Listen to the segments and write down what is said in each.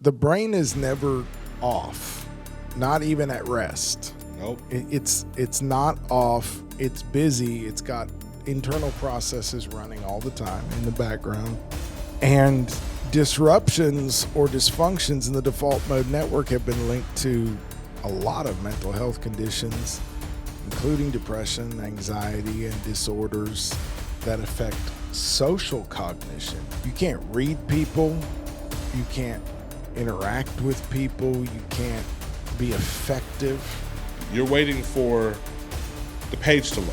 The brain is never off, not even at rest. Nope. It's not off. It's busy. It's got internal processes running all the time in the background. And disruptions or dysfunctions in the default mode network have been linked to a lot of mental health conditions, including depression, anxiety, and disorders that affect social cognition. You can't read people. You can't interact with people. You can't be effective. You're waiting for the page to load.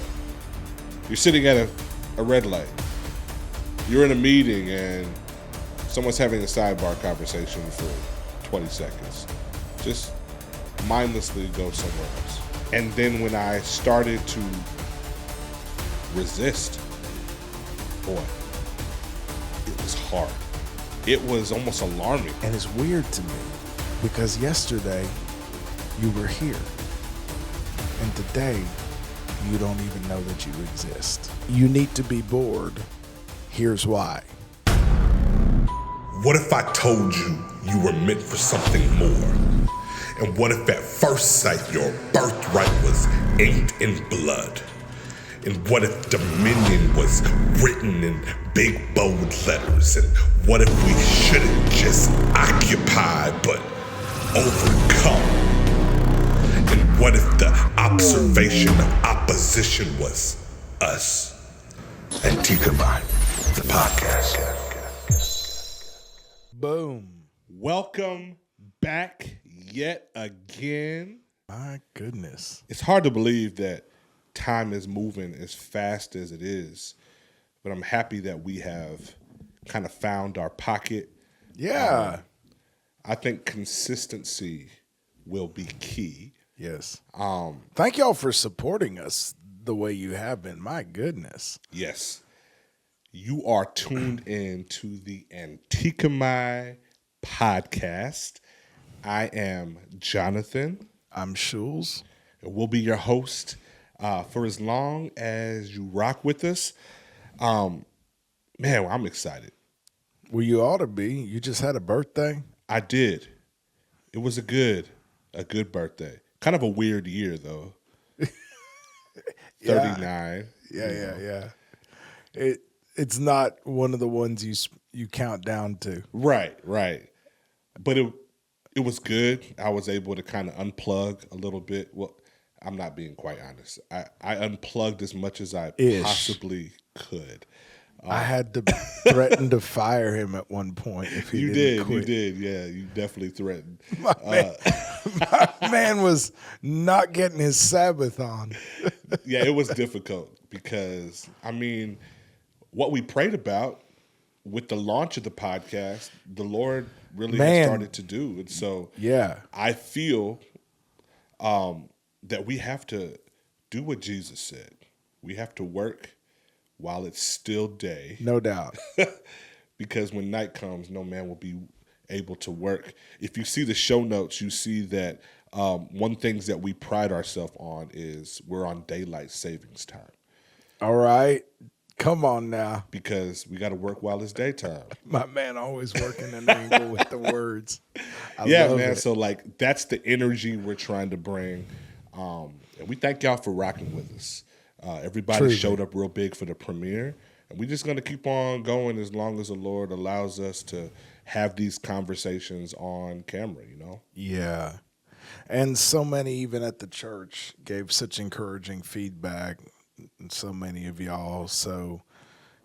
You're sitting at a red light. You're in a meeting and someone's having a sidebar conversation for 20 seconds. Just mindlessly go somewhere else. And then when I started to resist, boy, it was hard. It was almost alarming. And it's weird to me because yesterday you were here and today you don't even know that you exist. You need to be bored. Here's why. What if I told you you were meant for something more? And what if at first sight your birthright was inked in blood? And what if dominion was written in big bold letters? And what if we shouldn't just occupy but overcome? And what if the observation of opposition was us? Antikemi, the podcast. Boom. Welcome back yet again. My goodness. It's hard to believe that time is moving as fast as it is, but I'm happy that we have kind of found our pocket. Yeah. I think consistency will be key. Yes. Thank y'all for supporting us the way you have been. My goodness. Yes. You are tuned in to the Antikemi podcast. I am Jonathan. I'm Schulz. And we'll be your host for as long as you rock with us. Man, I'm excited. Well, you ought to be. You just had a birthday. I did. It was a good birthday. Kind of a weird year, though. 39. Yeah. It's not one of the ones you count down to. Right. But it was good. I was able to kind of unplug a little bit. Well, I'm not being quite honest. I unplugged as much as I possibly could. I had to threaten to fire him at one point if he didn't quit. You did. Yeah, you definitely threatened. My man was not getting his Sabbath on. Yeah, it was difficult because, I mean, what we prayed about with the launch of the podcast, the Lord really has started to do. And so I feel that we have to do what Jesus said. We have to work while it's still day. No doubt. Because when night comes, no man will be able to work. If you see the show notes, you see that one things that we pride ourselves on is we're on daylight savings time. All right. Come on now. Because we got to work while it's daytime. My man always working an angle with the words. I love it. So like that's the energy we're trying to bring. And we thank y'all for rocking with us. Everybody showed up real big for the premiere. And we're just going to keep on going as long as the Lord allows us to have these conversations on camera, you know? Yeah. And so many, even at the church, gave such encouraging feedback. And so many of y'all. So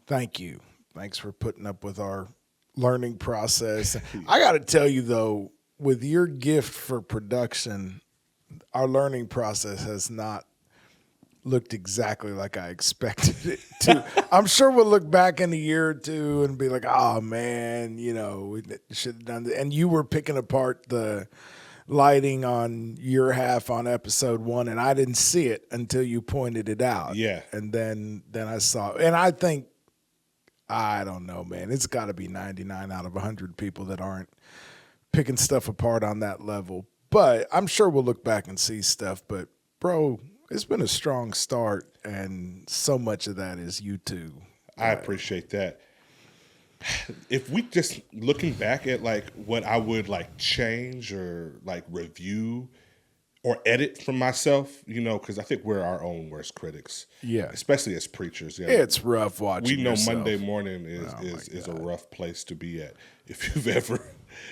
thank you. Thanks for putting up with our learning process. I got to tell you, though, with your gift for production, our learning process has not looked exactly like I expected it to. I'm sure we'll look back in a year or two and be like, oh, man, we should have done that. And you were picking apart the lighting on your half on episode 1, and I didn't see it until you pointed it out. Yeah. And then I saw it. And I think, I don't know, man, it's got to be 99 out of 100 people that aren't picking stuff apart on that level. But I'm sure we'll look back and see stuff. But, bro, it's been a strong start, and so much of that is you too. I appreciate that. if we just looking back at like what I would like change or like review or edit from myself, you know, because I think we're our own worst critics. Yeah. Especially as preachers. Yeah. It's rough watching We know yourself. Monday morning is a rough place to be at if you've ever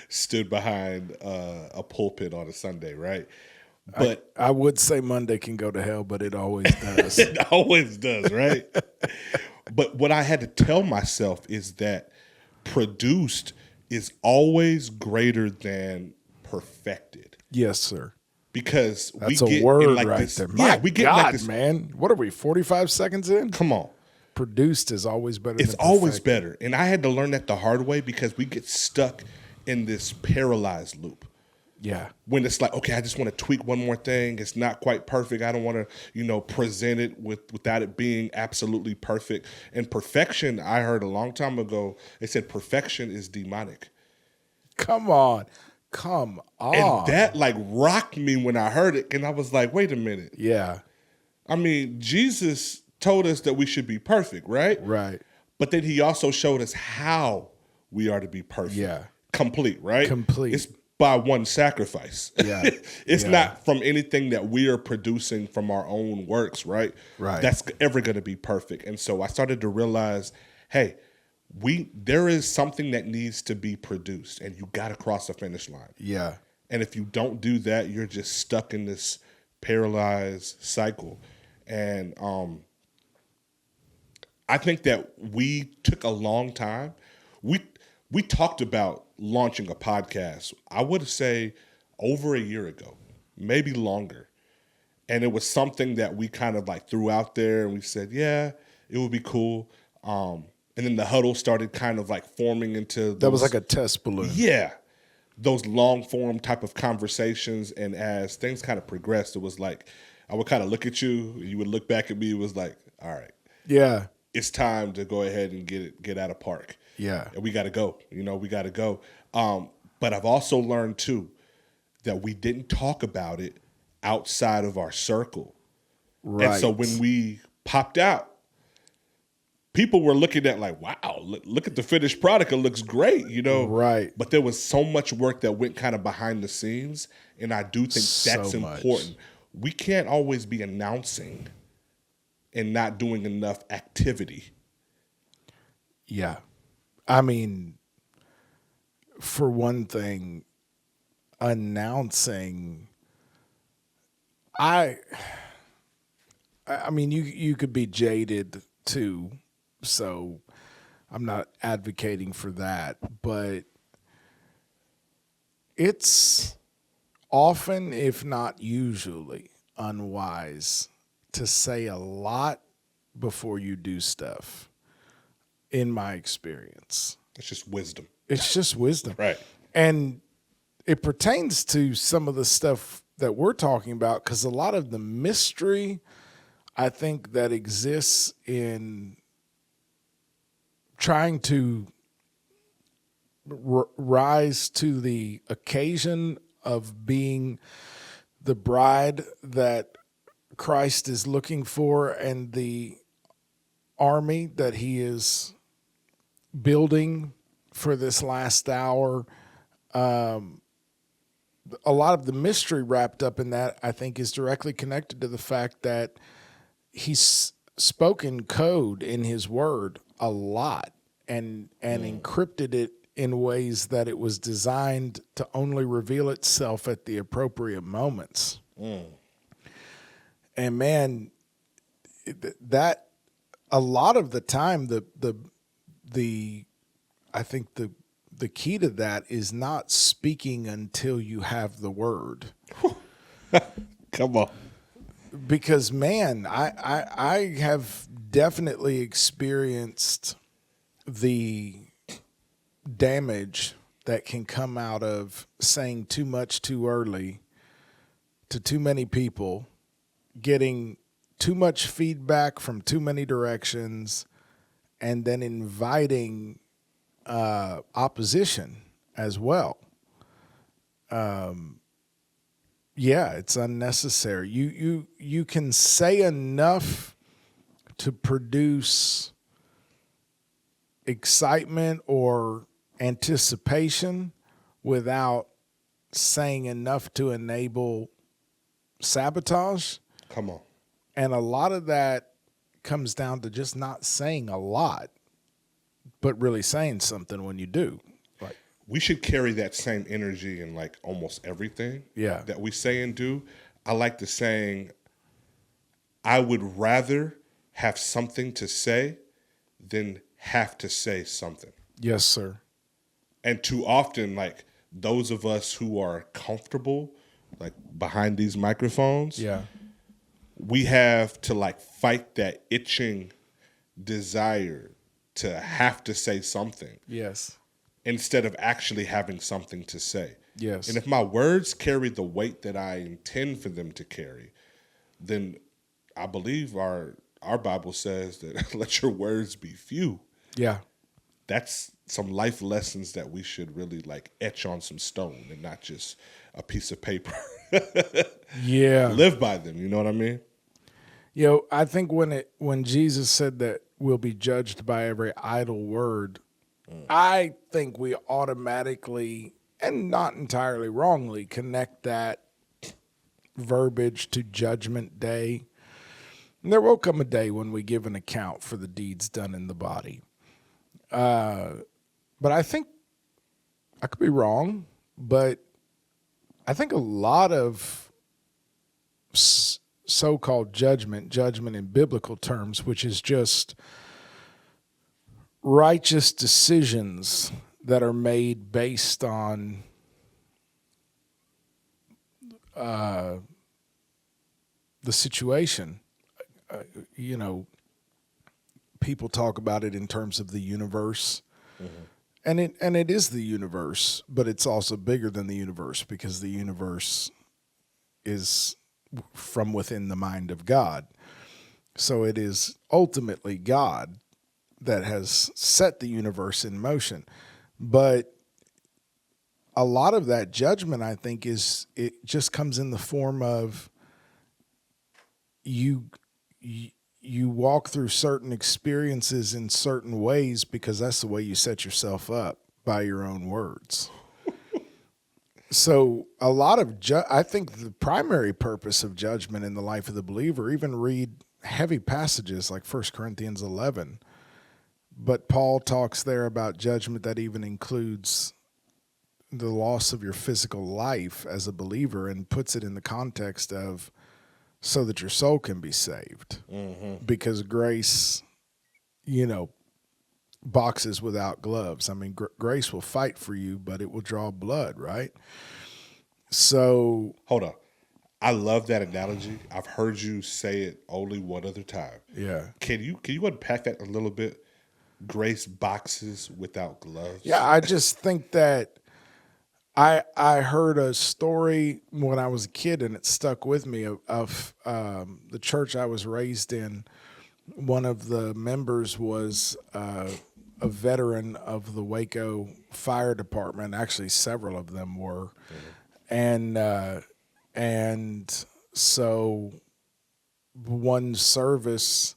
stood behind a pulpit on a Sunday, right? But I would say Monday can go to hell, but it always does. It always does, right? But what I had to tell myself is that produced is always greater than perfected. Yes, sir. Because that's we a get word like right this, there. Yeah, My we get God, like this. Man, what are we? 45 seconds in? Come on. Produced is always better. It's always better, and I had to learn that the hard way because we get stuck in this paralyzed loop. Yeah. When it's like, okay, I just want to tweak one more thing. It's not quite perfect. I don't want to, you know, present it without it being absolutely perfect. And perfection, I heard a long time ago, they said perfection is demonic. Come on. Come on. And that like rocked me when I heard it. And I was like, wait a minute. Yeah. I mean, Jesus told us that we should be perfect, right? Right. But then he also showed us how we are to be perfect. Yeah. Complete, right? Complete. It's by one sacrifice. Yeah. It's not from anything that we are producing from our own works, right? Right. That's ever going to be perfect. And so I started to realize, hey, there is something that needs to be produced, and you got to cross the finish line. Yeah. And if you don't do that, you're just stuck in this paralyzed cycle. And I think that we took a long time. We talked about launching a podcast, I would say over a year ago, maybe longer. And it was something that we kind of like threw out there, and we said, yeah, it would be cool. And then the huddle started kind of like forming into that was like a test balloon. Yeah. Those long form type of conversations. And as things kind of progressed, it was like, I would kind of look at you, you would look back at me. It was like, all right. Yeah. It's time to go ahead and get out of park. Yeah. And we got to go, we got to go. But I've also learned too, that we didn't talk about it outside of our circle. Right. And so when we popped out, people were looking at like, wow, look at the finished product. It looks great, Right. But there was so much work that went kind of behind the scenes. And I do think that's important. We can't always be announcing and not doing enough activity. Yeah. I mean, for one thing, announcing, I mean, you could be jaded too, so I'm not advocating for that, but it's often, if not usually, unwise to say a lot before you do stuff, in my experience. It's just wisdom. It's just wisdom. Right. And it pertains to some of the stuff that we're talking about, because a lot of the mystery, I think, that exists in trying to rise to the occasion of being the bride that Christ is looking for and the army that he is building for this last hour. A lot of the mystery wrapped up in that, I think, is directly connected to the fact that he's spoken code in his word a lot and encrypted it in ways that it was designed to only reveal itself at the appropriate moments. And man, that a lot of the time, I think the key to that is not speaking until you have the word. Come on. Because man, I have definitely experienced the damage that can come out of saying too much too early to too many people, getting too much feedback from too many directions, and then inviting opposition as well. Yeah, it's unnecessary. You can say enough to produce excitement or anticipation without saying enough to enable sabotage. Come on. And a lot of that comes down to just not saying a lot, but really saying something when you do. Like, we should carry that same energy in like almost everything that we say and do. I like the saying, I would rather have something to say than have to say something. Yes, sir. And too often, like those of us who are comfortable, like behind these microphones, we have to like fight that itching desire to have to say something. Yes. Instead of actually having something to say. Yes. And if my words carry the weight that I intend for them to carry, then I believe our Bible says that let your words be few. Yeah. That's some life lessons that we should really like etch on some stone and not just a piece of paper. Yeah. Live by them, you know what I mean? I think when Jesus said that we'll be judged by every idle word, I think we automatically, and not entirely wrongly, connect that verbiage to Judgment Day. And there will come a day when we give an account for the deeds done in the body. But I think, I could be wrong, but I think a lot of so-called judgment in biblical terms, which is just righteous decisions that are made based on the situation. People talk about it in terms of the universe, and it is the universe, but it's also bigger than the universe because the universe is from within the mind of God. So it is ultimately God that has set the universe in motion. But a lot of that judgment, I think, it just comes in the form of you walk through certain experiences in certain ways because that's the way you set yourself up by your own words. So a lot of I think the primary purpose of judgment in the life of the believer, even read heavy passages like 1 Corinthians 11, but Paul talks there about judgment that even includes the loss of your physical life as a believer and puts it in the context of so that your soul can be saved. Mm-hmm. Because grace, boxes without gloves. I mean, grace will fight for you, but it will draw blood, right? So hold on. I love that analogy. I've heard you say it only one other time. Yeah. Can you unpack that a little bit? Grace boxes without gloves. Yeah, I just think that I heard a story when I was a kid, and it stuck with me of the church I was raised in. One of the members was a veteran of the Waco Fire Department. Actually, several of them were, and so one service,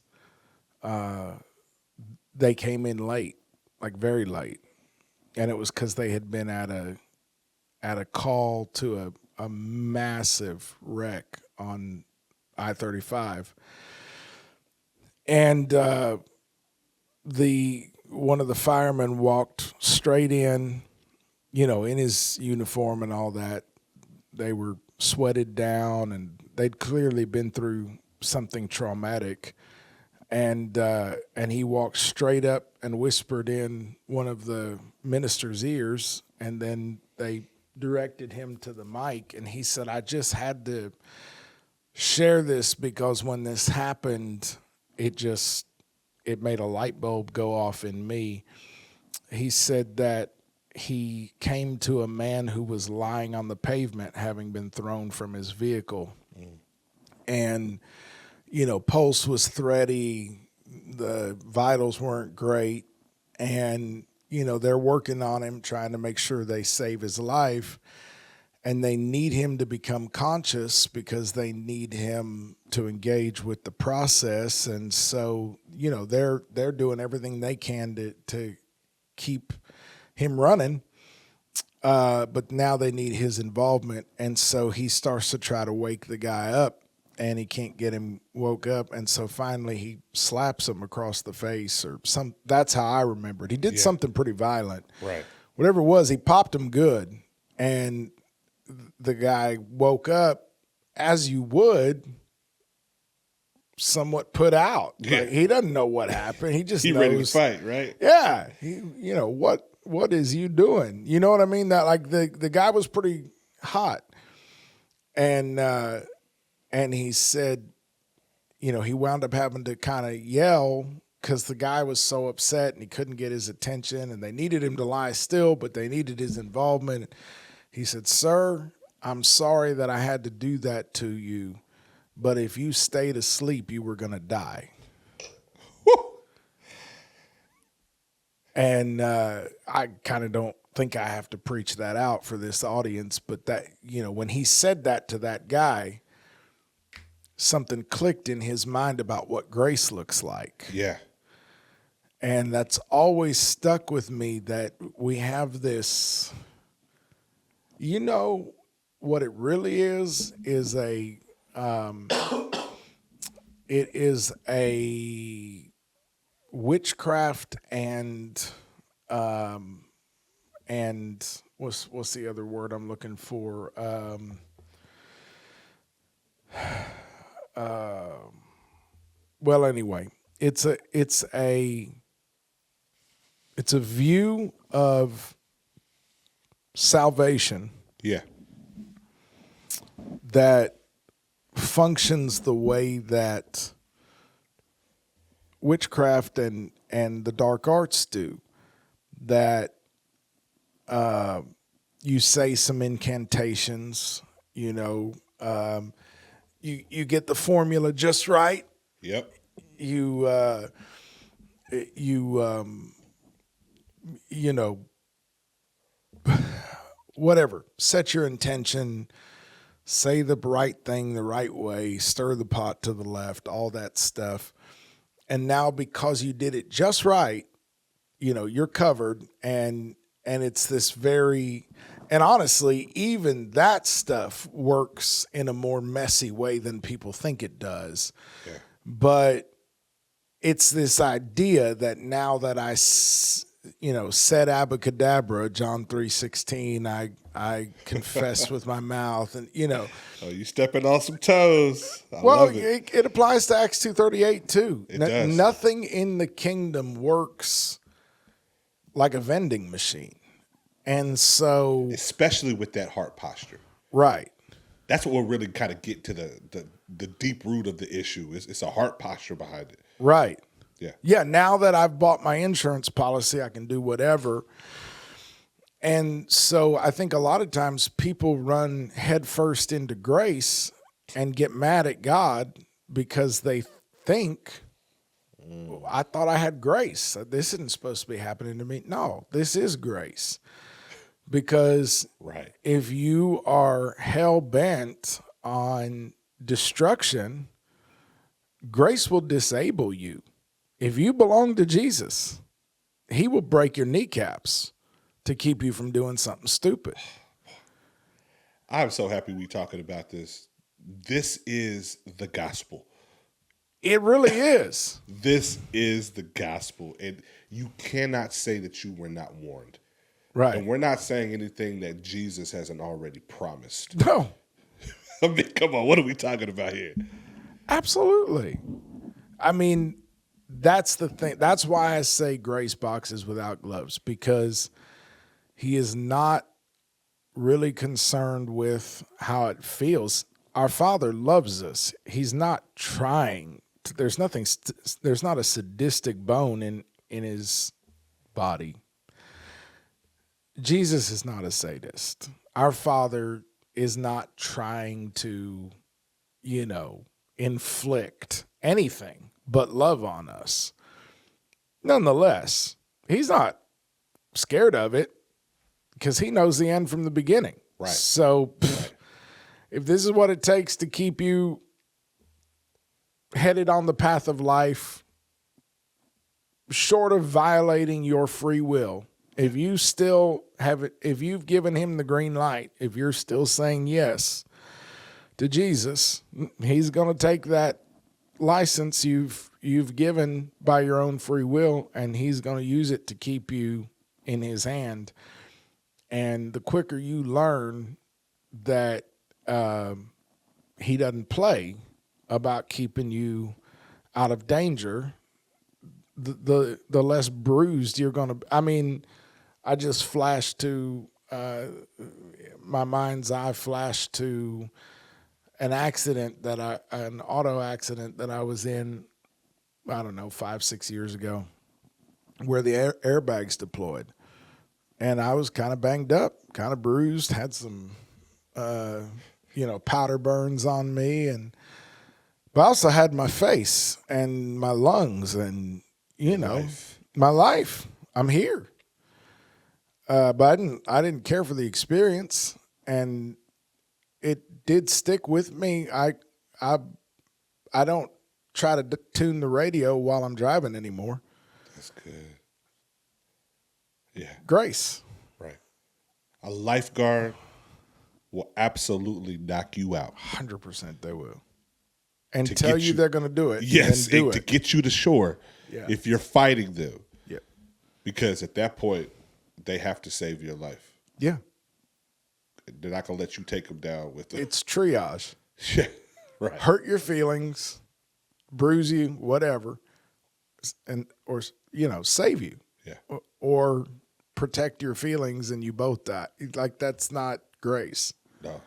they came in late, like very late, and it was because they had been at a call to a massive wreck on I-35. And one of the firemen walked straight in, in his uniform and all that. They were sweated down, and they'd clearly been through something traumatic. And he walked straight up and whispered in one of the minister's ears, and then they directed him to the mic, and he said, I just had to share this because when this happened, it made a light bulb go off in me. He said that he came to a man who was lying on the pavement having been thrown from his vehicle. And, pulse was thready, the vitals weren't great, and, they're working on him, trying to make sure they save his life. and they need him to become conscious because they need him to engage with the process. And so, they're doing everything they can to keep him running. But now they need his involvement. And so he starts to try to wake the guy up, and he can't get him woke up. And so finally he slaps him across the face or some. That's how I remember it. He did something pretty violent. Right. Whatever it was, he popped him good. And the guy woke up, as you would, somewhat put out. Yeah. Like, he doesn't know what happened. He just knows. Ready to fight, right? Yeah. What is you doing? You know what I mean? That, like, the guy was pretty hot. And he said, he wound up having to kind of yell because the guy was so upset and he couldn't get his attention, and they needed him to lie still, but they needed his involvement. He said, "Sir, I'm sorry that I had to do that to you, but if you stayed asleep, you were going to die." And I kind of don't think I have to preach that out for this audience, but that, when he said that to that guy, something clicked in his mind about what grace looks like. Yeah. And that's always stuck with me, that we have this, what it really is it is a witchcraft and what's the other word I'm looking for? Well, anyway, it's a view of salvation. Yeah. That functions the way that witchcraft and the dark arts do. That you say some incantations, you get the formula just right. Yep. Whatever, set your intention, say the right thing the right way, stir the pot to the left, all that stuff. And now, because you did it just right, you're covered. And it's this and honestly, even that stuff works in a more messy way than people think it does. Yeah. But it's this idea that now that I said abracadabra, John 3:16, I confess with my mouth, and Oh, you stepping on some toes. I love it. It applies to Acts 2:38 too. It does. Nothing in the kingdom works like a vending machine. And so, especially with that heart posture. Right. That's what we'll really kind of get to the deep root of the issue. It's a heart posture behind it. Right. Yeah. Yeah. Now that I've bought my insurance policy, I can do whatever. And so I think a lot of times people run headfirst into grace and get mad at God because they think, I thought I had grace. This isn't supposed to be happening to me. No, this is grace. Because if you are hell-bent on destruction, grace will disable you. If you belong to Jesus, he will break your kneecaps to keep you from doing something stupid. I'm so happy we're talking about this. This is the gospel. It really is. This is the gospel. And you cannot say that you were not warned. Right. And we're not saying anything that Jesus hasn't already promised. No. I mean, come on, what are we talking about here? Absolutely. I mean, that's the thing. That's why I say grace boxes without gloves, because he is not really concerned with how it feels. Our Father loves us. He's not trying. There's not a sadistic bone in his body. Jesus is not a sadist. Our Father is not trying to, inflict anything but love on us. Nonetheless, he's not scared of it because he knows the end from the beginning. Right. So if this is what it takes to keep you headed on the path of life, short of violating your free will, if you still have it, if you've given him the green light, if you're still saying yes to Jesus, he's going to take that license you've given by your own free will, and he's going to use it to keep you in his hand. And the quicker you learn that he doesn't play about keeping you out of danger, the less bruised you're going to. I mean, I just flashed to my mind's eye flashed to an auto accident that I was in, I don't know, 5-6 years ago, where the airbags deployed. And I was kind of banged up, kind of bruised, had some, powder burns on me. But I also had my face and my lungs and, my life. I'm here. But I didn't care for the experience, and it did stick with me. I don't try to tune the radio while I'm driving anymore. That's good. Yeah. Grace. Right. A lifeguard will absolutely knock you out. 100% they will. And tell you they're going to do it. Yes, to get you to shore if you're fighting them. Yeah. Because at that point, they have to save your life. Yeah. They're not going to let you take them down with them. It's triage. Yeah. Right. Hurt your feelings, bruise you, whatever, or save you. Yeah. Or protect your feelings and you both die. Like, that's not grace. No.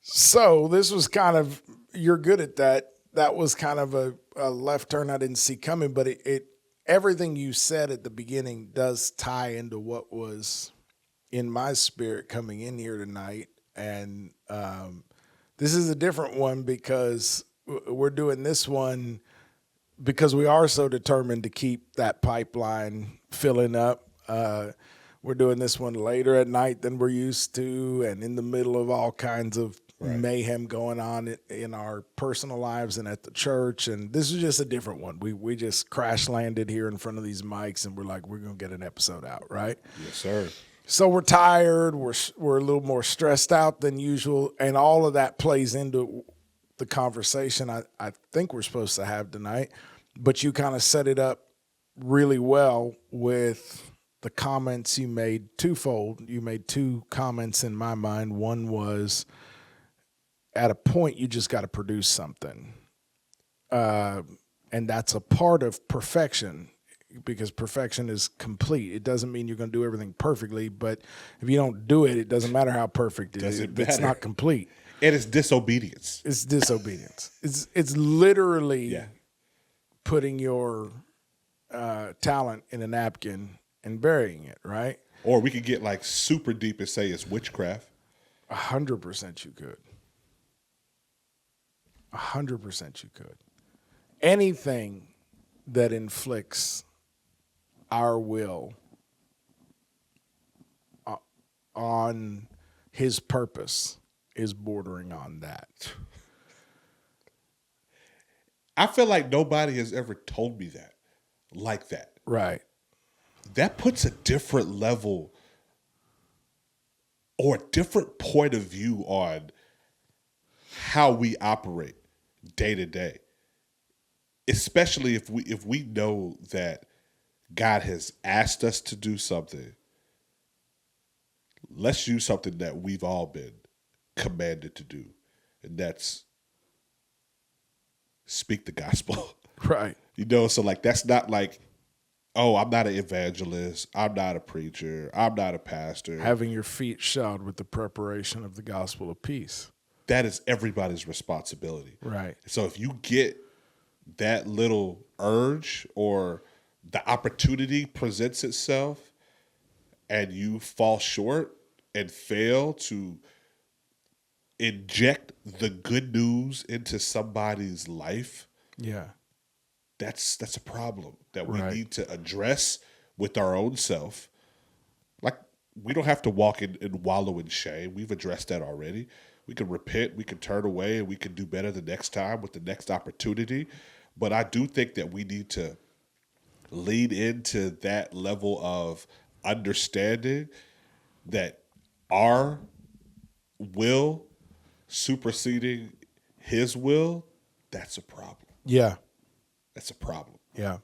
So this was kind of, you're good at that. That was kind of a left turn I didn't see coming, but it everything you said at the beginning does tie into what was in my spirit coming in here tonight. And this is a different one because we're doing this one because we are so determined to keep that pipeline filling up. We're doing this one later at night than we're used to, and in the middle of all kinds of mayhem going on in our personal lives and at the church. And this is just a different one. We just crash landed here in front of these mics, and we're like, we're going to get an episode out, right? Yes, sir. So we're tired. We're a little more stressed out than usual, and all of that plays into the conversation I think we're supposed to have tonight. But you kind of set it up really well with the comments you made twofold. You made two comments in my mind. One was, at a point, you just got to produce something. And that's a part of perfection, because perfection is complete. It doesn't mean you're going to do everything perfectly, but if you don't do it, it doesn't matter how perfect it is. It's not complete. And it's disobedience. It's disobedience. It's literally putting your talent in a napkin and burying it, right? Or we could get like super deep and say it's witchcraft. 100% you could. 100% you could. Anything that inflicts our will on his purpose is bordering on that. I feel like nobody has ever told me that, like that. Right. That puts a different level or a different point of view on how we operate day to day. Especially if we know that God has asked us to do something. Let's use something that we've all been commanded to do, and that's speak the gospel. Right. So like that's not like, oh, I'm not an evangelist, I'm not a preacher, I'm not a pastor. Having your feet shod with the preparation of the gospel of peace. That is everybody's responsibility. Right. So if you get that little urge or the opportunity presents itself and you fall short and fail to inject the good news into somebody's life, that's a problem that we need to address with our own self. Like we don't have to walk in and wallow in shame. We've addressed that already. We can repent, we can turn away, and we can do better the next time with the next opportunity. But I do think that we need to lead into that level of understanding that our will superseding his will, that's a problem. Yeah. That's a problem. Yeah.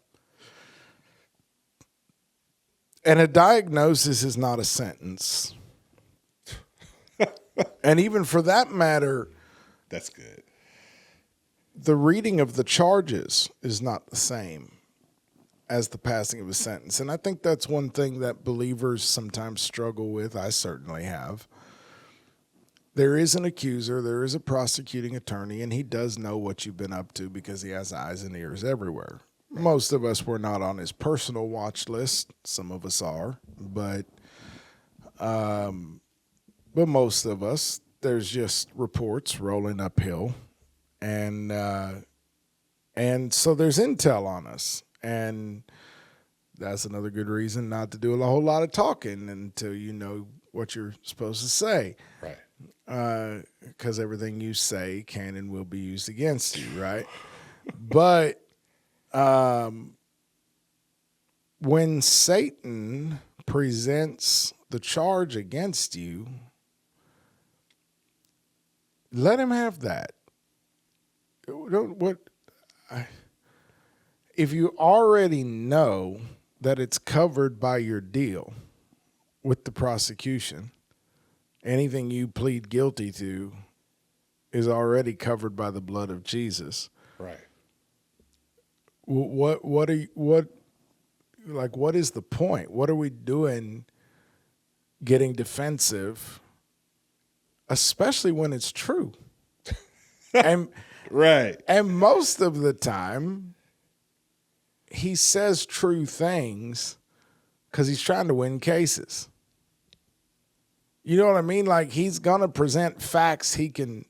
And a diagnosis is not a sentence. And even for that matter, that's good. The reading of the charges is not the same as the passing of a sentence. And I think that's one thing that believers sometimes struggle with. I certainly have. There is an accuser, there is a prosecuting attorney, and he does know what you've been up to because he has eyes and ears everywhere. Most of us were not on his personal watch list. Some of us are, but most of us, there's just reports rolling uphill, and so there's intel on us, and that's another good reason not to do a whole lot of talking until you know what you're supposed to say, right? Because everything you say can and will be used against you, right? But when Satan presents the charge against you, let him have that. If you already know that it's covered by your deal with the prosecution, anything you plead guilty to is already covered by the blood of Jesus. Right. What is the point? What are we doing getting defensive, especially when it's true? And right. And most of the time he says true things because he's trying to win cases. You know what I mean? Like, he's gonna present facts he can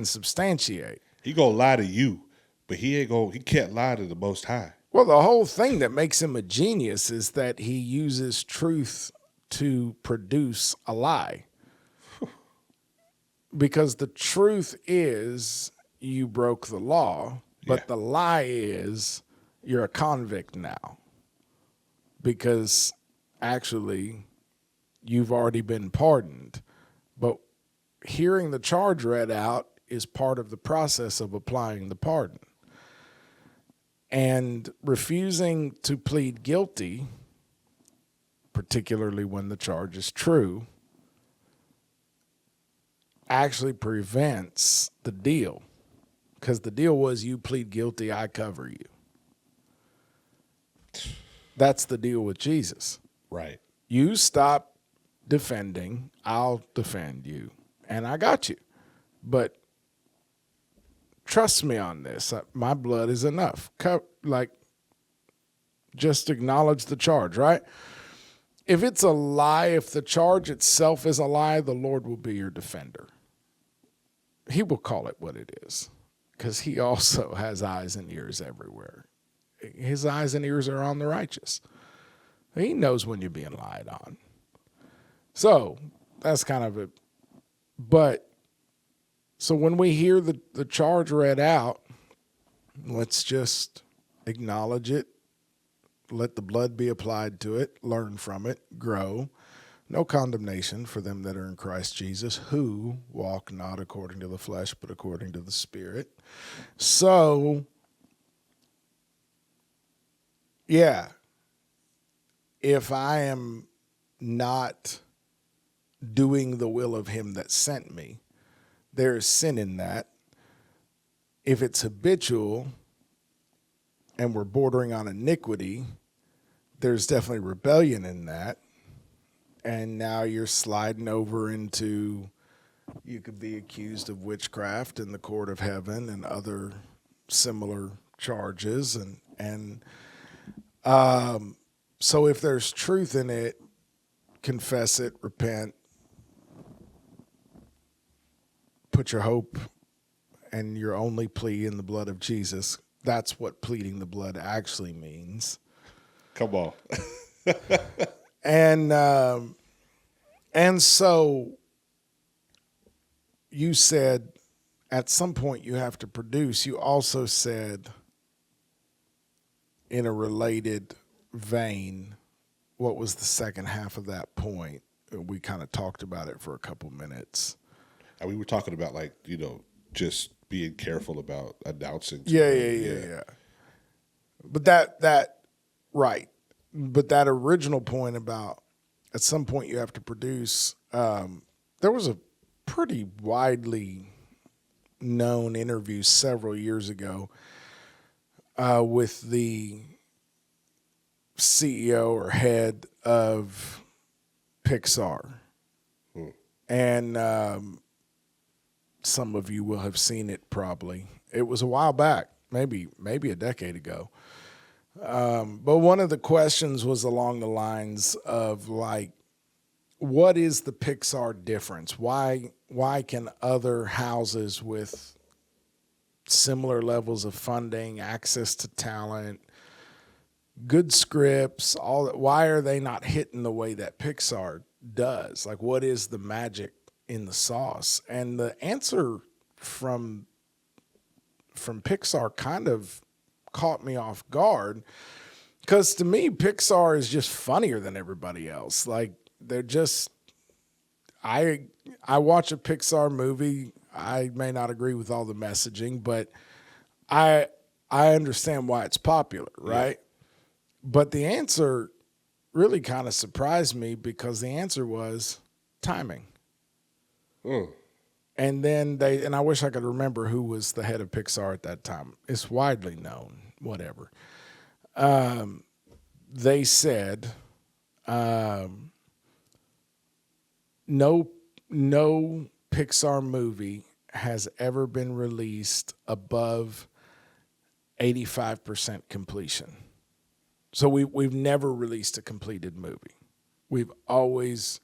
substantiate. He gonna lie to you, but he can't lie to the Most High. Well, the whole thing that makes him a genius is that he uses truth to produce a lie. Because the truth is you broke the law, but the lie is you're a convict now. Because actually you've already been pardoned. But hearing the charge read out is part of the process of applying the pardon. And refusing to plead guilty, particularly when the charge is true, actually prevents the deal. Because the deal was you plead guilty, I cover you. That's the deal with Jesus. Right. You stop defending, I'll defend you. And I got you. But trust me on this. My blood is enough. Just acknowledge the charge, right? If it's a lie, if the charge itself is a lie, the Lord will be your defender. He will call it what it is, because he also has eyes and ears everywhere. His eyes and ears are on the righteous. He knows when you're being lied on. So that's kind of it. But so when we hear the charge read out, let's just acknowledge it. Let the blood be applied to it, learn from it, grow. No condemnation for them that are in Christ Jesus, who walk not according to the flesh, but according to the Spirit. So, yeah, if I am not doing the will of him that sent me, there is sin in that. If it's habitual and we're bordering on iniquity, there's definitely rebellion in that. And now you're sliding over into, you could be accused of witchcraft in the court of heaven and other similar charges. So if there's truth in it, confess it, repent, put your hope and your only plea in the blood of Jesus. That's what pleading the blood actually means. Come on. And so you said at some point you have to produce. You also said in a related vein, what was the second half of that point? We kind of talked about it for a couple minutes. And we were talking about, like, just being careful about announcing. Yeah. But that right. But that original point about at some point you have to produce, there was a pretty widely known interview several years ago with the CEO or head of Pixar. And some of you will have seen it probably. It was a while back, maybe a decade ago. But one of the questions was along the lines of, like, what is the Pixar difference? Why can other houses with similar levels of funding, access to talent, good scripts, all that, why are they not hitting the way that Pixar does? Like, what is the magic in the sauce? And the answer from Pixar kind of caught me off guard, because to me, Pixar is just funnier than everybody else. Like, they're just, I watch a Pixar movie. I may not agree with all the messaging, but I understand why it's popular, right? Yeah. But the answer really kind of surprised me, because the answer was timing. And then and I wish I could remember who was the head of Pixar at that time. It's widely known, whatever. They said, no Pixar movie has ever been released above 85% completion. So we've never released a completed movie. We've always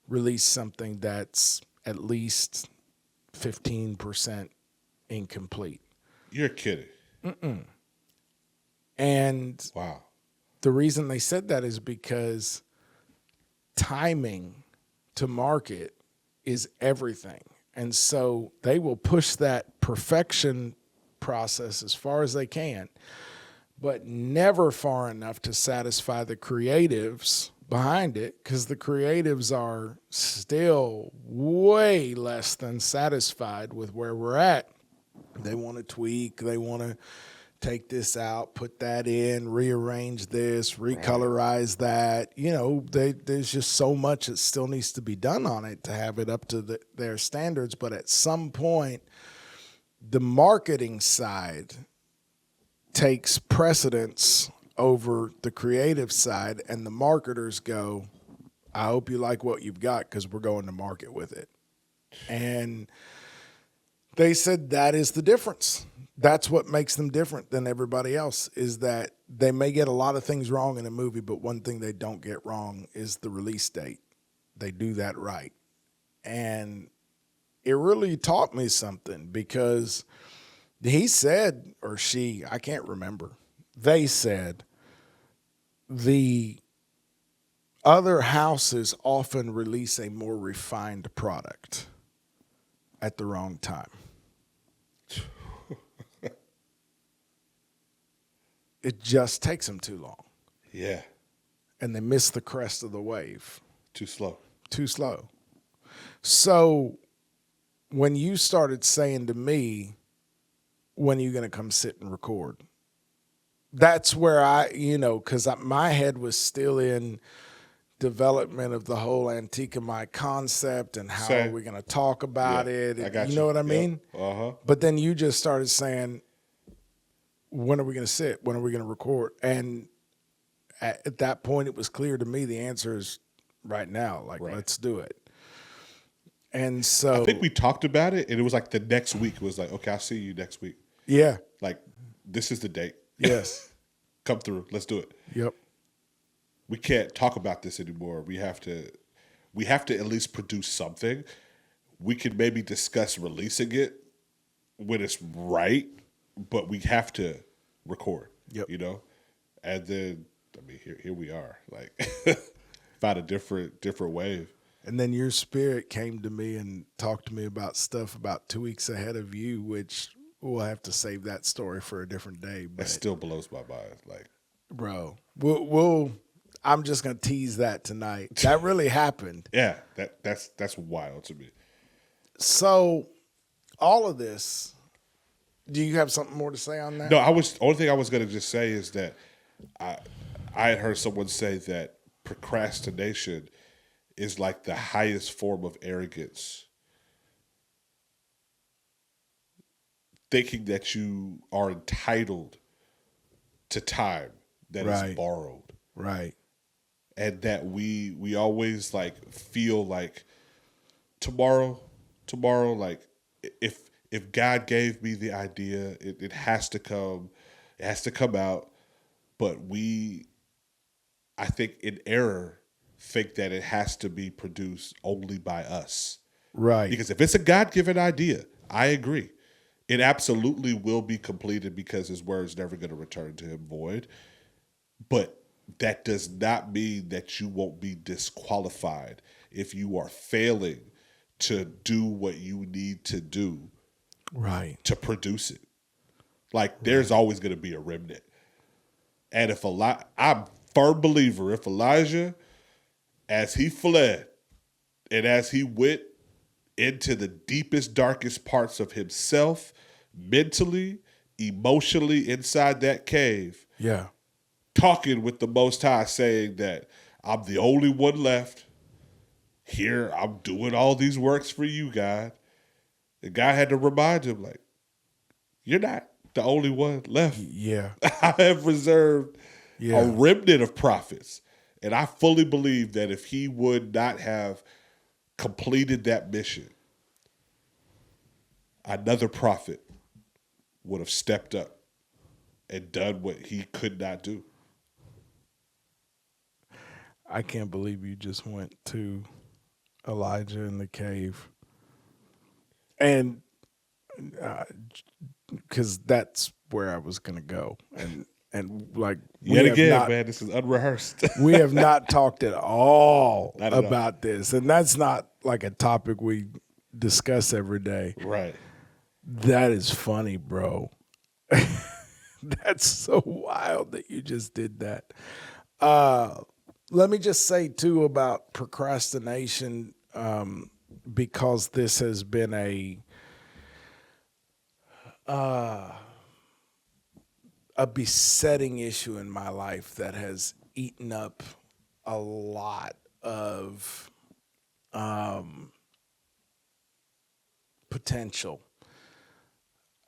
released something that's at least 15% incomplete. You're kidding. Mm-mm. And wow. The reason they said that is because timing to market is everything. And so they will push that perfection process as far as they can, but never far enough to satisfy the creatives behind it, because the creatives are still way less than satisfied with where we're at. They want to tweak. They want to take this out, put that in, rearrange this, recolorize that. There's just so much that still needs to be done on it to have it up to their standards. But at some point, the marketing side takes precedence over the creative side, and the marketers go, I hope you like what you've got, because we're going to market with it. And they said that is the difference. That's what makes them different than everybody else, is that they may get a lot of things wrong in a movie, but one thing they don't get wrong is the release date. They do that right. And it really taught me something, because he said, or she, I can't remember, they said the other houses often release a more refined product at the wrong time. It just takes them too long. Yeah. And they miss the crest of the wave. Too slow. So when you started saying to me, when are you going to come sit and record? That's where because my head was still in development of the whole Antikemi concept and how are we going to talk about it. And, I got you know what I mean? Uh-huh. But then you just started saying, when are we going to sit? When are we going to record? And at that point, it was clear to me the answer is right now. Let's do it. And so I think we talked about it, and it was like the next week. It was like, okay, I'll see you next week. Yeah. Like, this is the date. Yes. Come through. Let's do it. Yep. We can't talk about this anymore. We have to at least produce something. We could maybe discuss releasing it when it's right, but we have to record. Yep. And then, here we are. Like, find a different wave. And then your spirit came to me and talked to me about stuff about 2 weeks ahead of you, which we'll have to save that story for a different day. But it still blows my mind. Like, bro, I'm just gonna tease that tonight. That really happened. Yeah, that's wild to me. So, all of this. Do you have something more to say on that? No, only thing I was gonna just say is that I had heard someone say that procrastination is like the highest form of arrogance. Thinking that you are entitled to time that is borrowed. Right. And that we always like feel like tomorrow, like if God gave me the idea, it has to come out. But I think in error, think that it has to be produced only by us. Right. Because if it's a God-given idea, I agree. It absolutely will be completed because his word is never going to return to him void. But that does not mean that you won't be disqualified if you are failing to do what you need to do to produce it. Like, there's always going to be a remnant. And I'm a firm believer, if Elijah, as he fled and as he went into the deepest, darkest parts of himself, mentally, emotionally, inside that cave, talking with the Most High, saying that I'm the only one left. Here, I'm doing all these works for you, God. The guy had to remind him, like, you're not the only one left. Yeah. I have reserved a remnant of prophets. And I fully believe that if he would not have completed that mission, another prophet would have stepped up and done what he could not do. I can't believe you just went to Elijah in the cave. And because that's where I was going to go. And like, yet again, man, this is unrehearsed. We have not talked at all about this. And that's not like a topic we discuss every day. Right. That is funny, bro. That's so wild that you just did that. Let me just say, too, about procrastination, because this has been a besetting issue in my life that has eaten up a lot of potential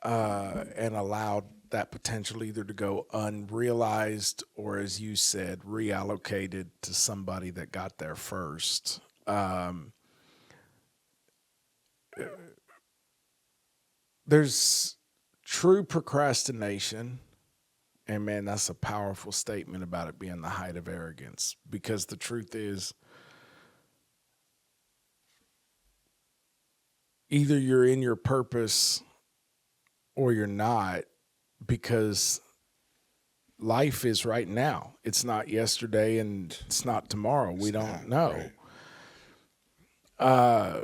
and allowed that potential either to go unrealized or, as you said, reallocated to somebody that got there first. There's true procrastination, and man, that's a powerful statement about it being the height of arrogance, because the truth is, either you're in your purpose or you're not, because life is right now. It's not yesterday and it's not tomorrow. We don't know. Right.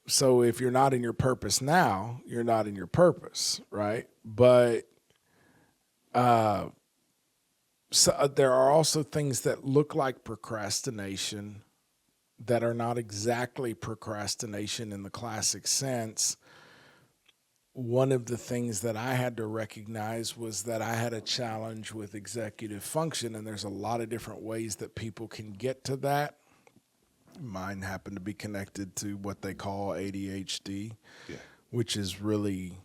So if you're not in your purpose now, you're not in your purpose, right? But so there are also things that look like procrastination that are not exactly procrastination in the classic sense. One of the things that I had to recognize was that I had a challenge with executive function, and there's a lot of different ways that people can get to that. Mine happened to be connected to what they call ADHD, which is really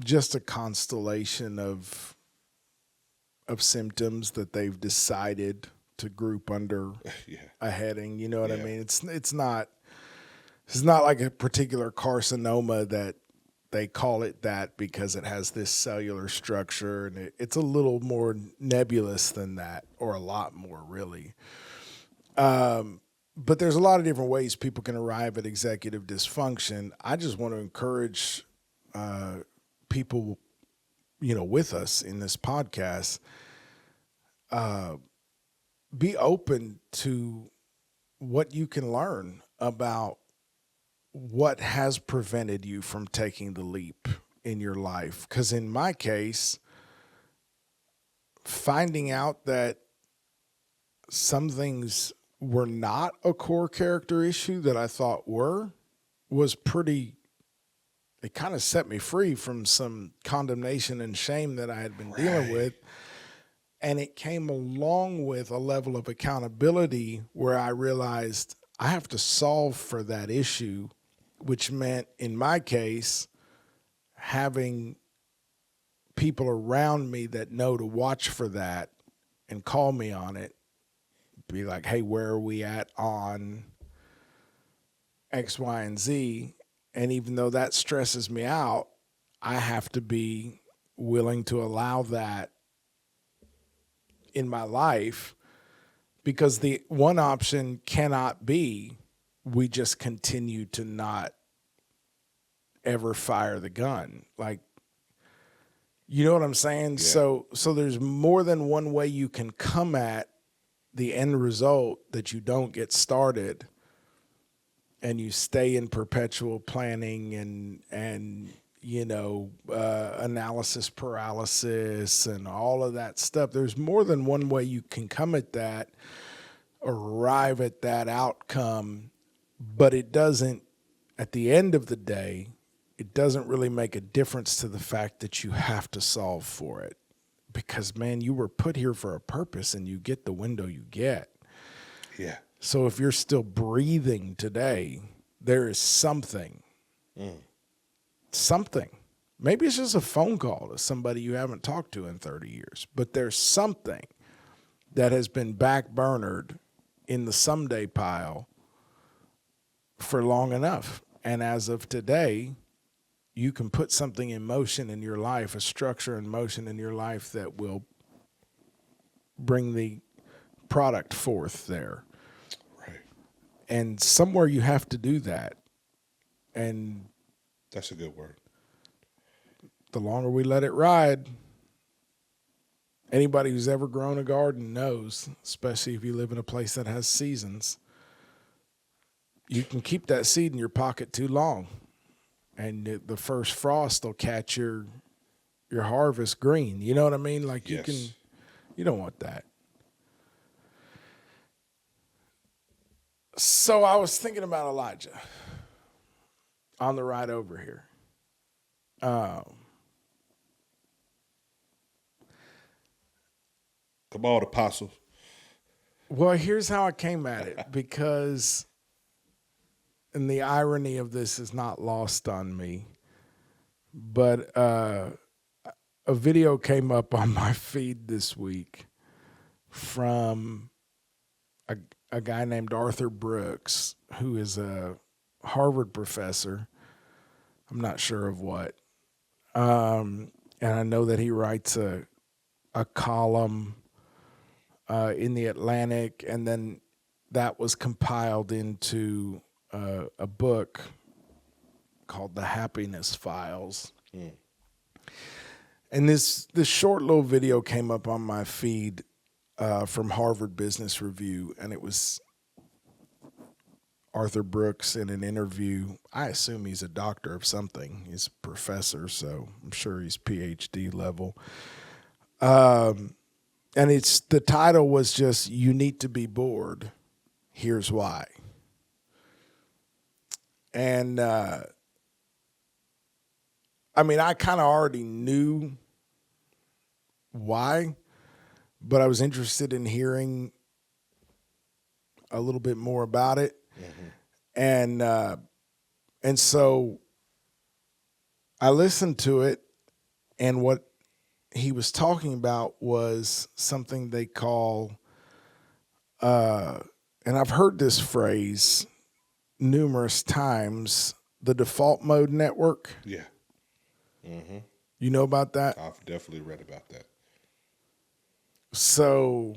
just a constellation of symptoms that they've decided to group under a heading. You know what I mean? It's not like a particular carcinoma that they call it that because it has this cellular structure, and it's a little more nebulous than that, or a lot more, really. But there's a lot of different ways people can arrive at executive dysfunction. I just want to encourage people, with us in this podcast. be open to what you can learn about what has prevented you from taking the leap in your life. Because in my case, finding out that some things were not a core character issue that I thought were was pretty, it kind of set me free from some condemnation and shame that I had been dealing with. And it came along with a level of accountability where I realized I have to solve for that issue, which meant, in my case, having people around me that know to watch for that and call me on it, be like, hey, where are we at on X, Y, and Z? And even though that stresses me out, I have to be willing to allow that in my life, because the one option cannot be we just continue to not ever fire the gun. Like, you know what I'm saying? Yeah. So there's more than one way you can come at the end result that you don't get started and you stay in perpetual planning and analysis paralysis and all of that stuff. There's more than one way you can come at that, arrive at that outcome, but it doesn't, at the end of the day, it doesn't really make a difference to the fact that you have to solve for it. Because, man, you were put here for a purpose and you get the window you get. Yeah. So if you're still breathing today, there is something. Something. Maybe it's just a phone call to somebody you haven't talked to in 30 years. But there's something that has been backburnered in the someday pile for long enough. And as of today, you can put something in motion in your life, a structure in motion in your life that will bring the product forth there. Right. And somewhere you have to do that. And that's a good word. The longer we let it ride, anybody who's ever grown a garden knows, especially if you live in a place that has seasons, you can keep that seed in your pocket too long. And the first frost will catch your harvest green. You know what I mean? Like, you don't want that. So I was thinking about Elijah on the ride over here. Come on, Apostle. Well, here's how I came at it, because, and the irony of this is not lost on me, but a video came up on my feed this week from a guy named Arthur Brooks, who is a Harvard professor. I'm not sure of what. And I know that he writes a column in the Atlantic, and then that was compiled into a book called The Happiness Files. And this short little video came up on my feed from Harvard Business Review, and it was Arthur Brooks in an interview. I assume he's a doctor of something. He's a professor, so I'm sure he's PhD level. And the title was just, "You Need to Be Bored. Here's Why." And I kind of already knew why, but I was interested in hearing a little bit more about it. Mm-hmm. And so I listened to it, and what he was talking about was something they call, and I've heard this phrase numerous times, the default mode network. Yeah. Mm-hmm. You know about that? I've definitely read about that. So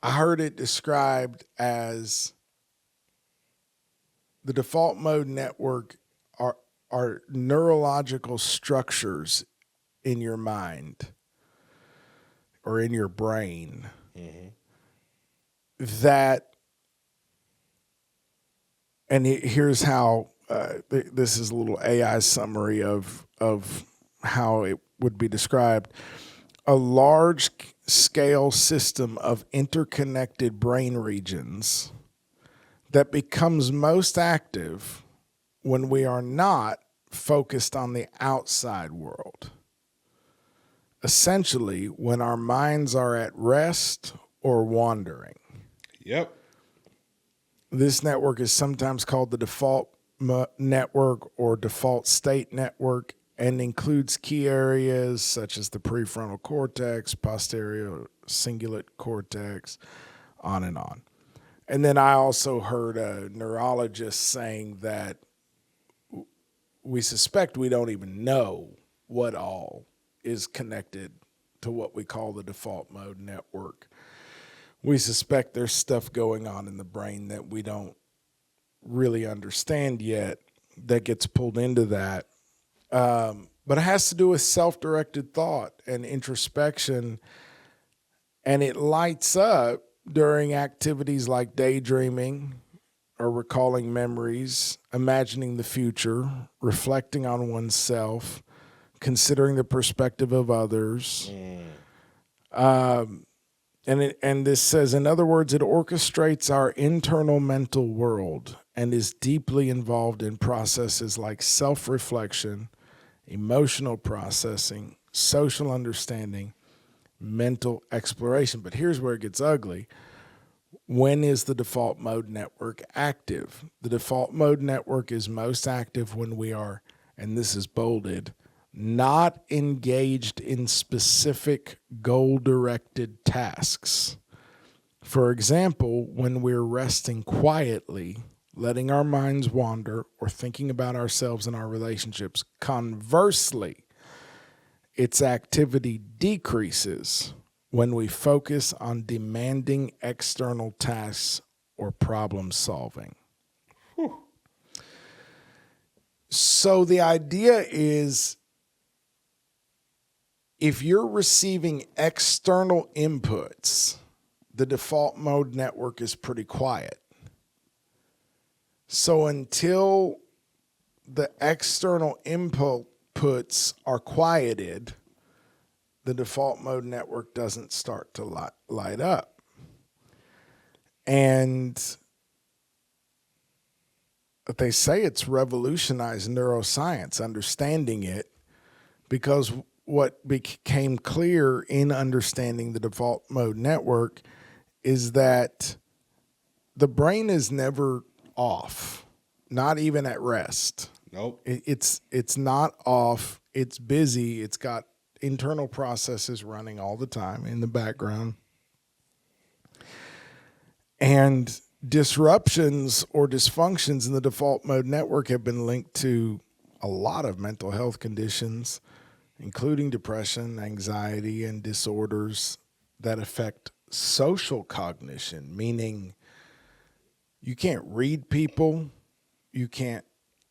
I heard it described as the default mode network are neurological structures in your mind or in your brain that, and here's how, this is a little AI summary of how it would be described. A large scale system of interconnected brain regions that becomes most active when we are not focused on the outside world. Essentially, when our minds are at rest or wandering. Yep. This network is sometimes called the default network or default state network, and includes key areas such as the prefrontal cortex, posterior cingulate cortex, on and on. And then I also heard a neurologist saying that we suspect we don't even know what all is connected to what we call the default mode network. We suspect there's stuff going on in the brain that we don't really understand yet that gets pulled into that. But it has to do with self-directed thought and introspection, and it lights up during activities like daydreaming or recalling memories, imagining the future, reflecting on oneself, considering the perspective of others. And this says, in other words, it orchestrates our internal mental world and is deeply involved in processes like self-reflection, emotional processing, social understanding, mental exploration. But here's where it gets ugly. When is the default mode network active? The default mode network is most active when we are, and this is bolded, not engaged in specific goal-directed tasks. For example, when we're resting quietly, letting our minds wander, or thinking about ourselves and our relationships. Conversely, its activity decreases when we focus on demanding external tasks or problem solving. So the idea is, if you're receiving external inputs, the default mode network is pretty quiet. So until the external inputs are quieted, the default mode network doesn't start to light up. And they say it's revolutionized neuroscience, understanding it, because what became clear in understanding the default mode network is that the brain is never off, not even at rest. Nope. It's not off. It's busy. It's got internal processes running all the time in the background. And disruptions or dysfunctions in the default mode network have been linked to a lot of mental health conditions, including depression, anxiety, and disorders that affect social cognition, meaning you can't read people, you can't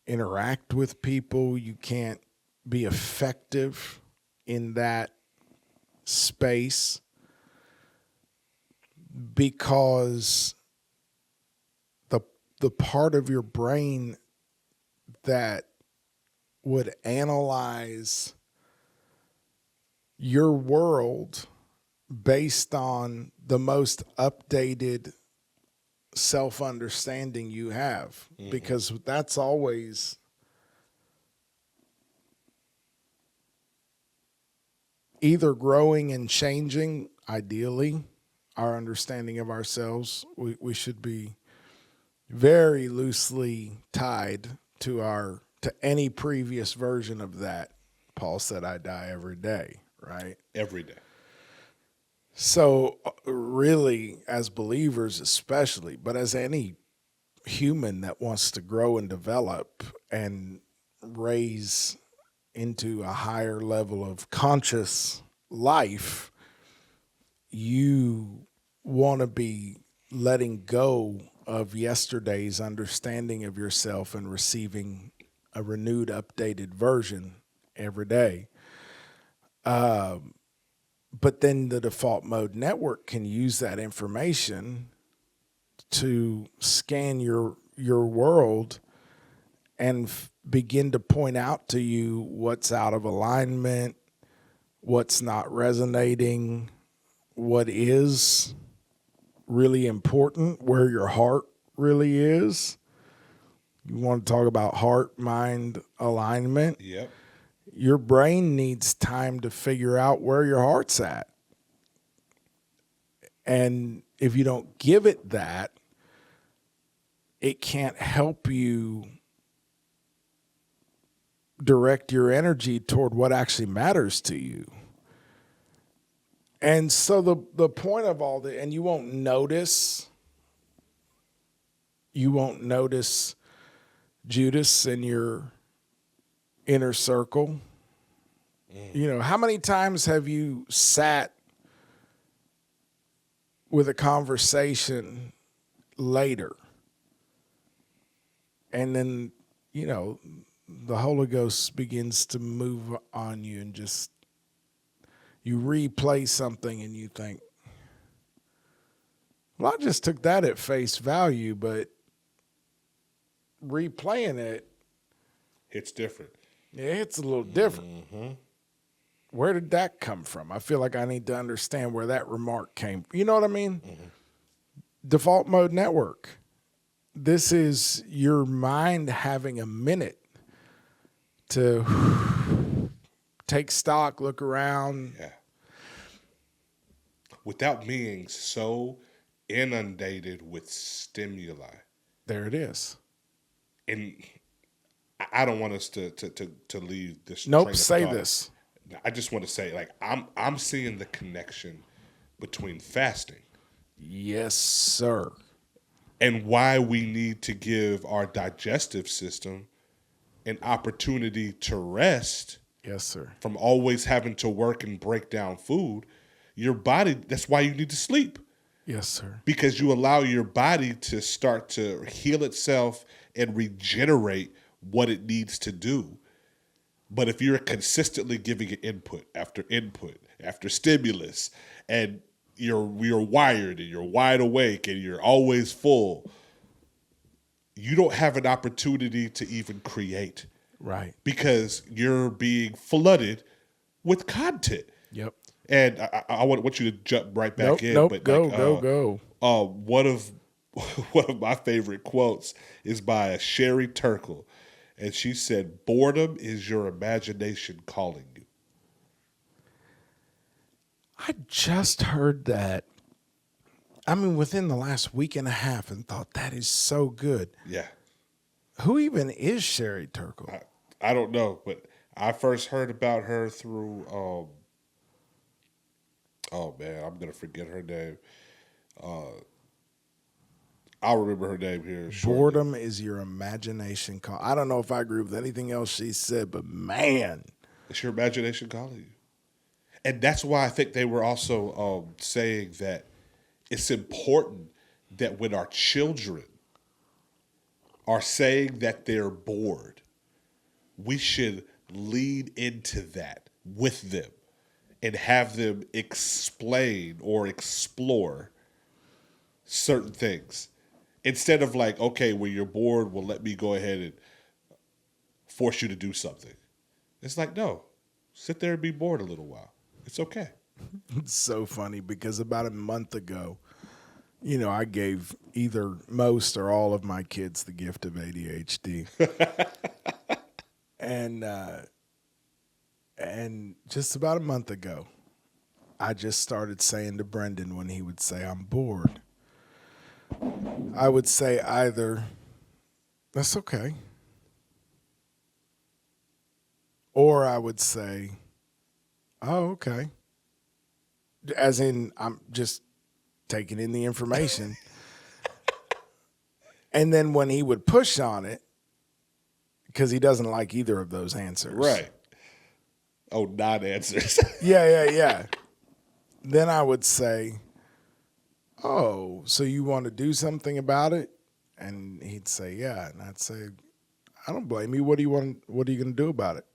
interact with people, you can't be effective in that space because the part of your brain that would analyze your world based on the most updated self-understanding you have, because that's always either growing and changing. Ideally, our understanding of ourselves, we should be very loosely tied to any previous version of that. Paul said, I die every day, right? Every day. So really, as believers especially, but as any human that wants to grow and develop and raise into a higher level of conscious life, you want to be letting go of yesterday's understanding of yourself and receiving a renewed, updated version every day. But then the default mode network can use that information to scan your world and begin to point out to you what's out of alignment, what's not resonating, what is really important, where your heart really is. You want to talk about heart-mind alignment? Yep. Your brain needs time to figure out where your heart's at. And if you don't give it that, it can't help you direct your energy toward what actually matters to you. And so the point of all that, and you won't notice Judas in your inner circle. You know, how many times have you sat with a conversation later and then, you know, the Holy Ghost begins to move on you and just, you replay something and you think, well, I just took that at face value, but replaying it, it's different. Yeah, it's a little different. Mm-hmm. Where did that come from? I feel like I need to understand where that remark came from. You know what I mean? Mm-hmm. Default mode network. This is your mind having a minute to take stock, look around. Yeah. Without being so inundated with stimuli. There it is. And I don't want us to leave this. Nope, say this. I just want to say, like, I'm seeing the connection between fasting. Yes, sir. And why we need to give our digestive system an opportunity to rest. Yes, sir. From always having to work and break down food. Your body, that's why you need to sleep. Yes, sir. Because you allow your body to start to heal itself and regenerate what it needs to do. But if you're consistently giving it input after stimulus, and you're wired and you're wide awake and you're always full, you don't have an opportunity to even create. Right. Because you're being flooded with content. Yep. And I want you to jump right back in. Nope, but go. One of my favorite quotes is by Sherry Turkle. And she said, "Boredom is your imagination calling you." I just heard that, I mean, within the last week and a half, and thought that is so good. Yeah. Who even is Sherry Turkle? I don't know, but I first heard about her through, oh man, I'm going to forget her name. I'll remember her name here shortly. Boredom is your imagination call. I don't know if I agree with anything else she said, but man. It's your imagination calling you. And that's why I think they were also saying that it's important that when our children are saying that they're bored, we should lean into that with them and have them explain or explore certain things. Instead of like, okay, when you're bored, well, let me go ahead and force you to do something. It's like, no, sit there and be bored a little while. It's okay. It's so funny because about a month ago, you know, I gave either most or all of my kids the gift of ADHD. And just about a month ago, I just started saying to Brendan when he would say, I'm bored, I would say either, that's okay, or I would say, oh, okay. As in, I'm just taking in the information. And then when he would push on it, because he doesn't like either of those answers. Right. Oh, non-answers. Yeah. Then I would say, oh, so you want to do something about it? And he'd say, yeah. And I'd say, I don't blame you. What are you going to do about it?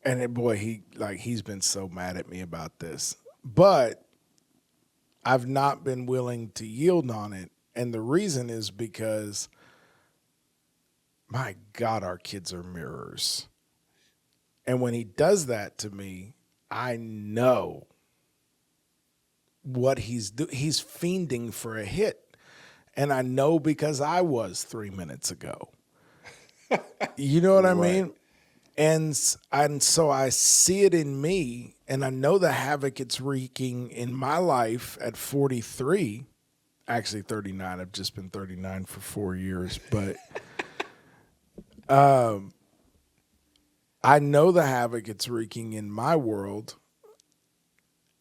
And boy, he's been so mad at me about this. But I've not been willing to yield on it. And the reason is because, my God, our kids are mirrors. And when he does that to me, I know what he's doing. He's fiending for a hit. And I know because I was 3 minutes ago. You know what I mean? And so I see it in me, and I know the havoc it's wreaking in my life at 43, actually 39. I've just been 39 for 4 years, but I know the havoc it's wreaking in my world,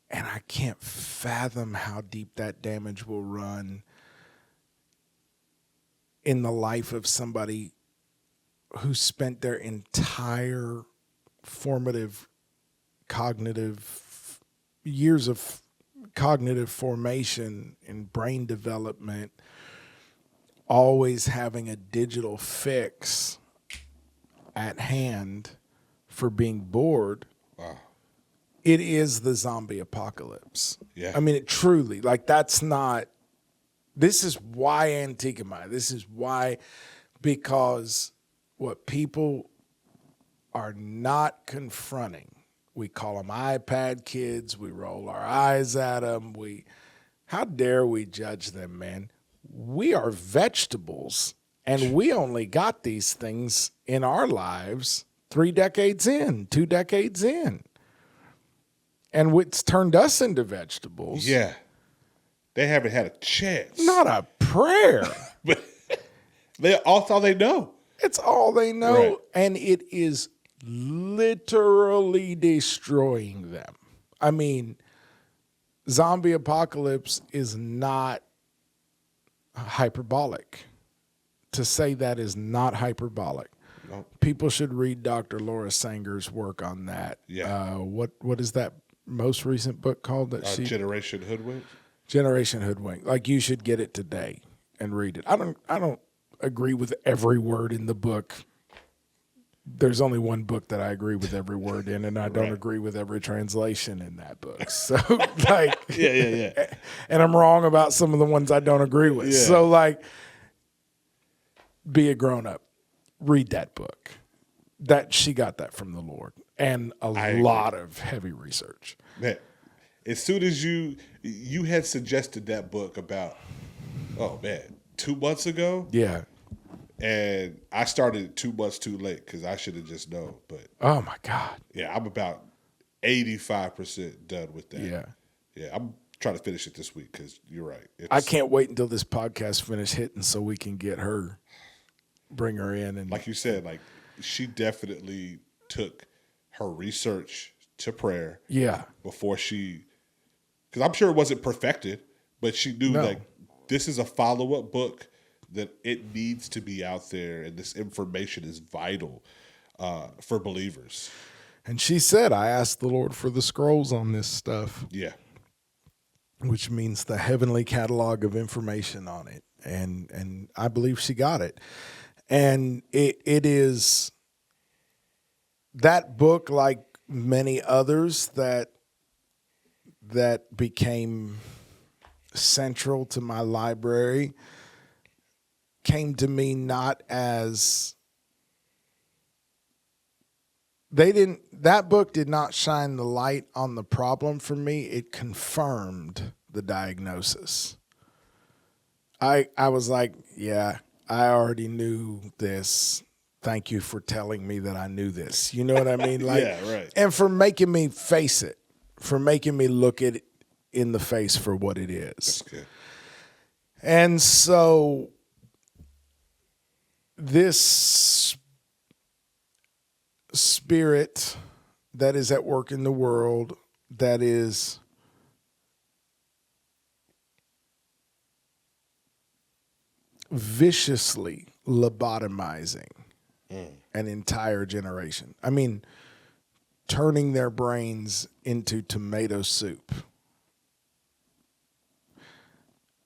and I can't fathom how deep that damage will run in the life of somebody who spent their entire formative cognitive years of cognitive formation and brain development always having a digital fix at hand for being bored. Wow. It is the zombie apocalypse. Yeah. I mean, it truly, this is why Antikemi. This is why, because what people are not confronting, we call them iPad kids, we roll our eyes at them, how dare we judge them, man? We are vegetables, and we only got these things in our lives 3 decades in, 2 decades in. And what's turned us into vegetables. Yeah. They haven't had a chance. Not a prayer. But that's all they know. It's all they know, right. And it is literally destroying them. I mean, zombie apocalypse is not hyperbolic. To say that is not hyperbolic. No. People should read Dr. Laura Sanger's work on that. Yeah. What is that most recent book called? Generation Hoodwinked? Generation Hoodwinked. Like, you should get it today and read it. I don't agree with every word in the book. There's only one book that I agree with every word in, and I don't agree with every translation in that book. So, yeah. And I'm wrong about some of the ones I don't agree with. Yeah. So, be a grown up. Read that book. She got that from the Lord, and a lot of heavy research. Man, as soon as you had suggested that book about, 2 months ago. Yeah. And I started 2 months too late because I should have just known. But oh my God. Yeah, I'm about 85% done with that. Yeah, I'm trying to finish it this week because you're right. I can't wait until this podcast finish hitting so we can bring her in. And like you said, she definitely took her research to prayer. Yeah. Before because I'm sure it wasn't perfected, but she knew this is a follow-up book that it needs to be out there, and this information is vital for believers. And she said, I asked the Lord for the scrolls on this stuff. Yeah. Which means the heavenly catalog of information on it. And I believe she got it. And it is that book, like many others that became central to my library, came to me not as that book did not shine the light on the problem for me. It confirmed the diagnosis. I was like, yeah, I already knew this. Thank you for telling me that I knew this. You know what I mean? Yeah, right. And for making me face it, for making me look it in the face for what it is. That's good. And so this spirit that is at work in the world, that is viciously lobotomizing an entire generation. I mean, turning their brains into tomato soup.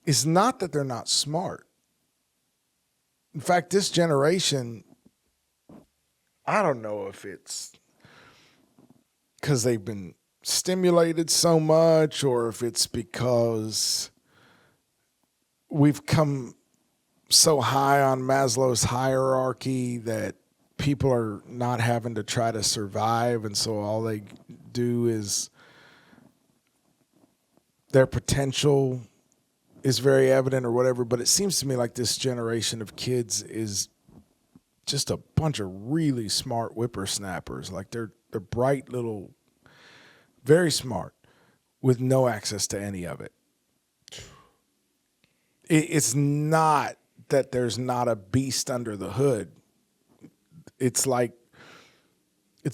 It's not that they're not smart. In fact, this generation, I don't know if it's because they've been stimulated so much, or if it's because we've come so high on Maslow's hierarchy that people are not having to try to survive, and so all they do is their potential is very evident or whatever. But it seems to me like this generation of kids is just a bunch of really smart whippersnappers. Like they're bright little, very smart, with no access to any of it. It's not that there's not a beast under the hood. It's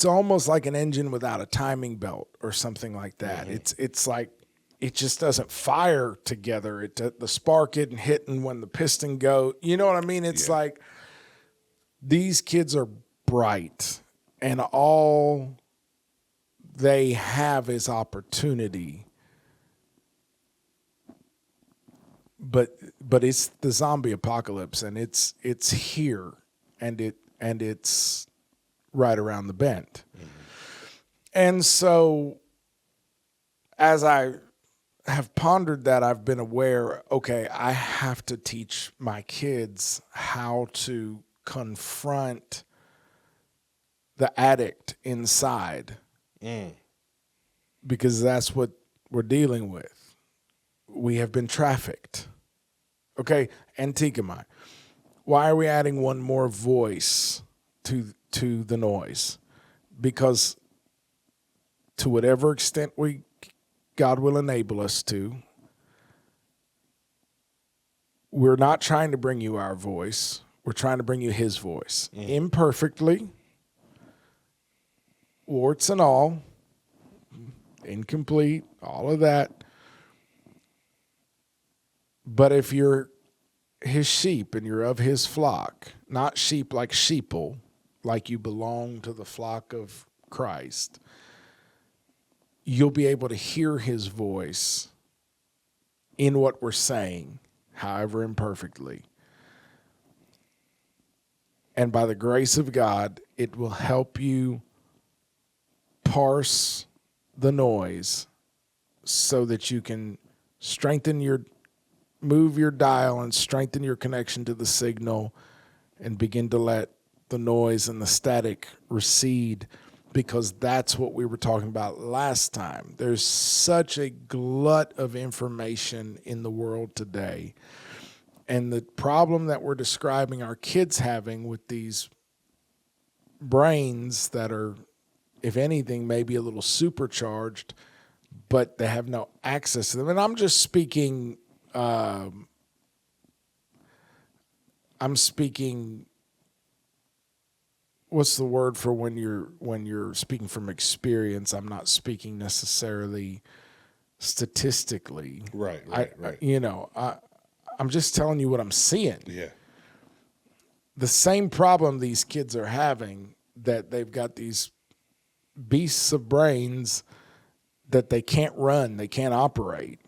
almost like an engine without a timing belt or something like that. Mm-hmm. It's like it just doesn't fire together. The spark isn't hitting when the piston go. You know what I mean? It's like these kids are bright, and all they have is opportunity. But it's the zombie apocalypse, and it's here, and it's right around the bend. Mm-hmm. And so as I have pondered that, I've been aware, okay, I have to teach my kids how to confront the addict inside, because that's what we're dealing with. We have been trafficked. Okay, Antikemi. Why are we adding one more voice to the noise? Because to whatever extent God will enable us to, we're not trying to bring you our voice. We're trying to bring you his voice. Imperfectly, warts and all, incomplete, all of that. But if you're his sheep and you're of his flock, not sheep like sheeple, like you belong to the flock of Christ, you'll be able to hear his voice in what we're saying, however imperfectly. And by the grace of God, it will help you parse the noise so that you can move your dial and strengthen your connection to the signal and begin to let the noise and the static recede, because that's what we were talking about last time. There's such a glut of information in the world today. And the problem that we're describing our kids having with these brains that are, if anything, maybe a little supercharged, but they have no access to them. And I'm just speaking, what's the word for when you're speaking from experience? I'm not speaking necessarily statistically. Right. I'm just telling you what I'm seeing. Yeah. The same problem these kids are having, that they've got these beasts of brains that they can't run, they can't operate.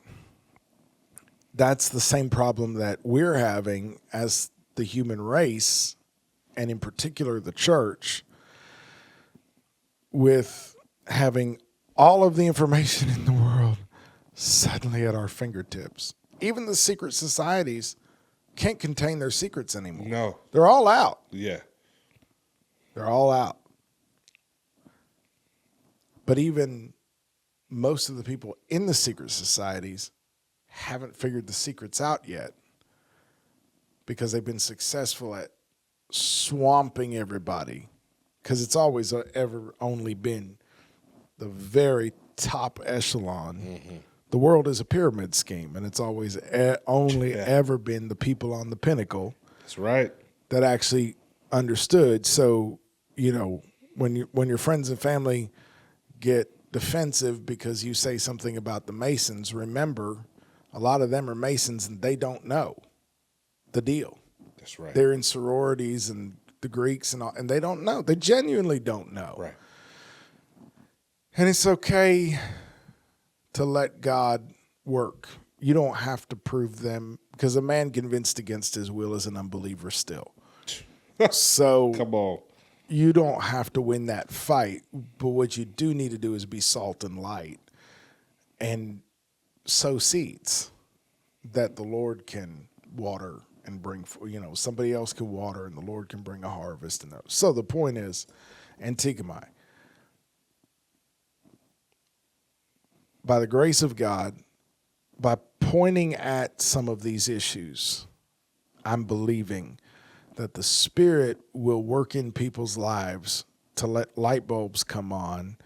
That's the same problem that we're having as the human race, and in particular the church, with having all of the information in the world suddenly at our fingertips. Even the secret societies can't contain their secrets anymore. No. They're all out. Yeah. They're all out. But even most of the people in the secret societies haven't figured the secrets out yet, because they've been successful at swamping everybody, because it's always ever only been the very top echelon. Mm-hmm. The world is a pyramid scheme, and it's always only ever been the people on the pinnacle. That's right. That actually understood. So, when your friends and family get defensive because you say something about the Masons, remember, a lot of them are Masons and they don't know the deal. That's right. They're in sororities and the Greeks and all, and they don't know. They genuinely don't know. Right. And it's okay to let God work. You don't have to prove them, because a man convinced against his will is an unbeliever still. So come on. you don't have to win that fight, but what you do need to do is be salt and light and sow seeds that the Lord can water and bring, somebody else can water and the Lord can bring a harvest in those. So the point is, Antikemi, by the grace of God, by pointing at some of these issues, I'm believing that the Spirit will work in people's lives to let light bulbs come on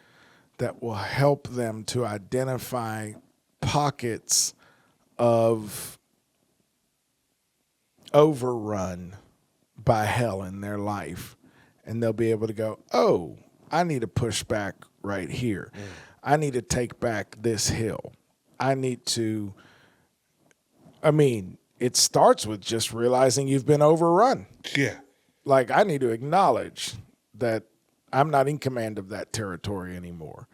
that will help them to identify pockets of overrun by hell in their life. And they'll be able to go, oh, I need to push back right here. I need to take back this hill. It starts with just realizing you've been overrun. Yeah. Like, I need to acknowledge that I'm not in command of that territory anymore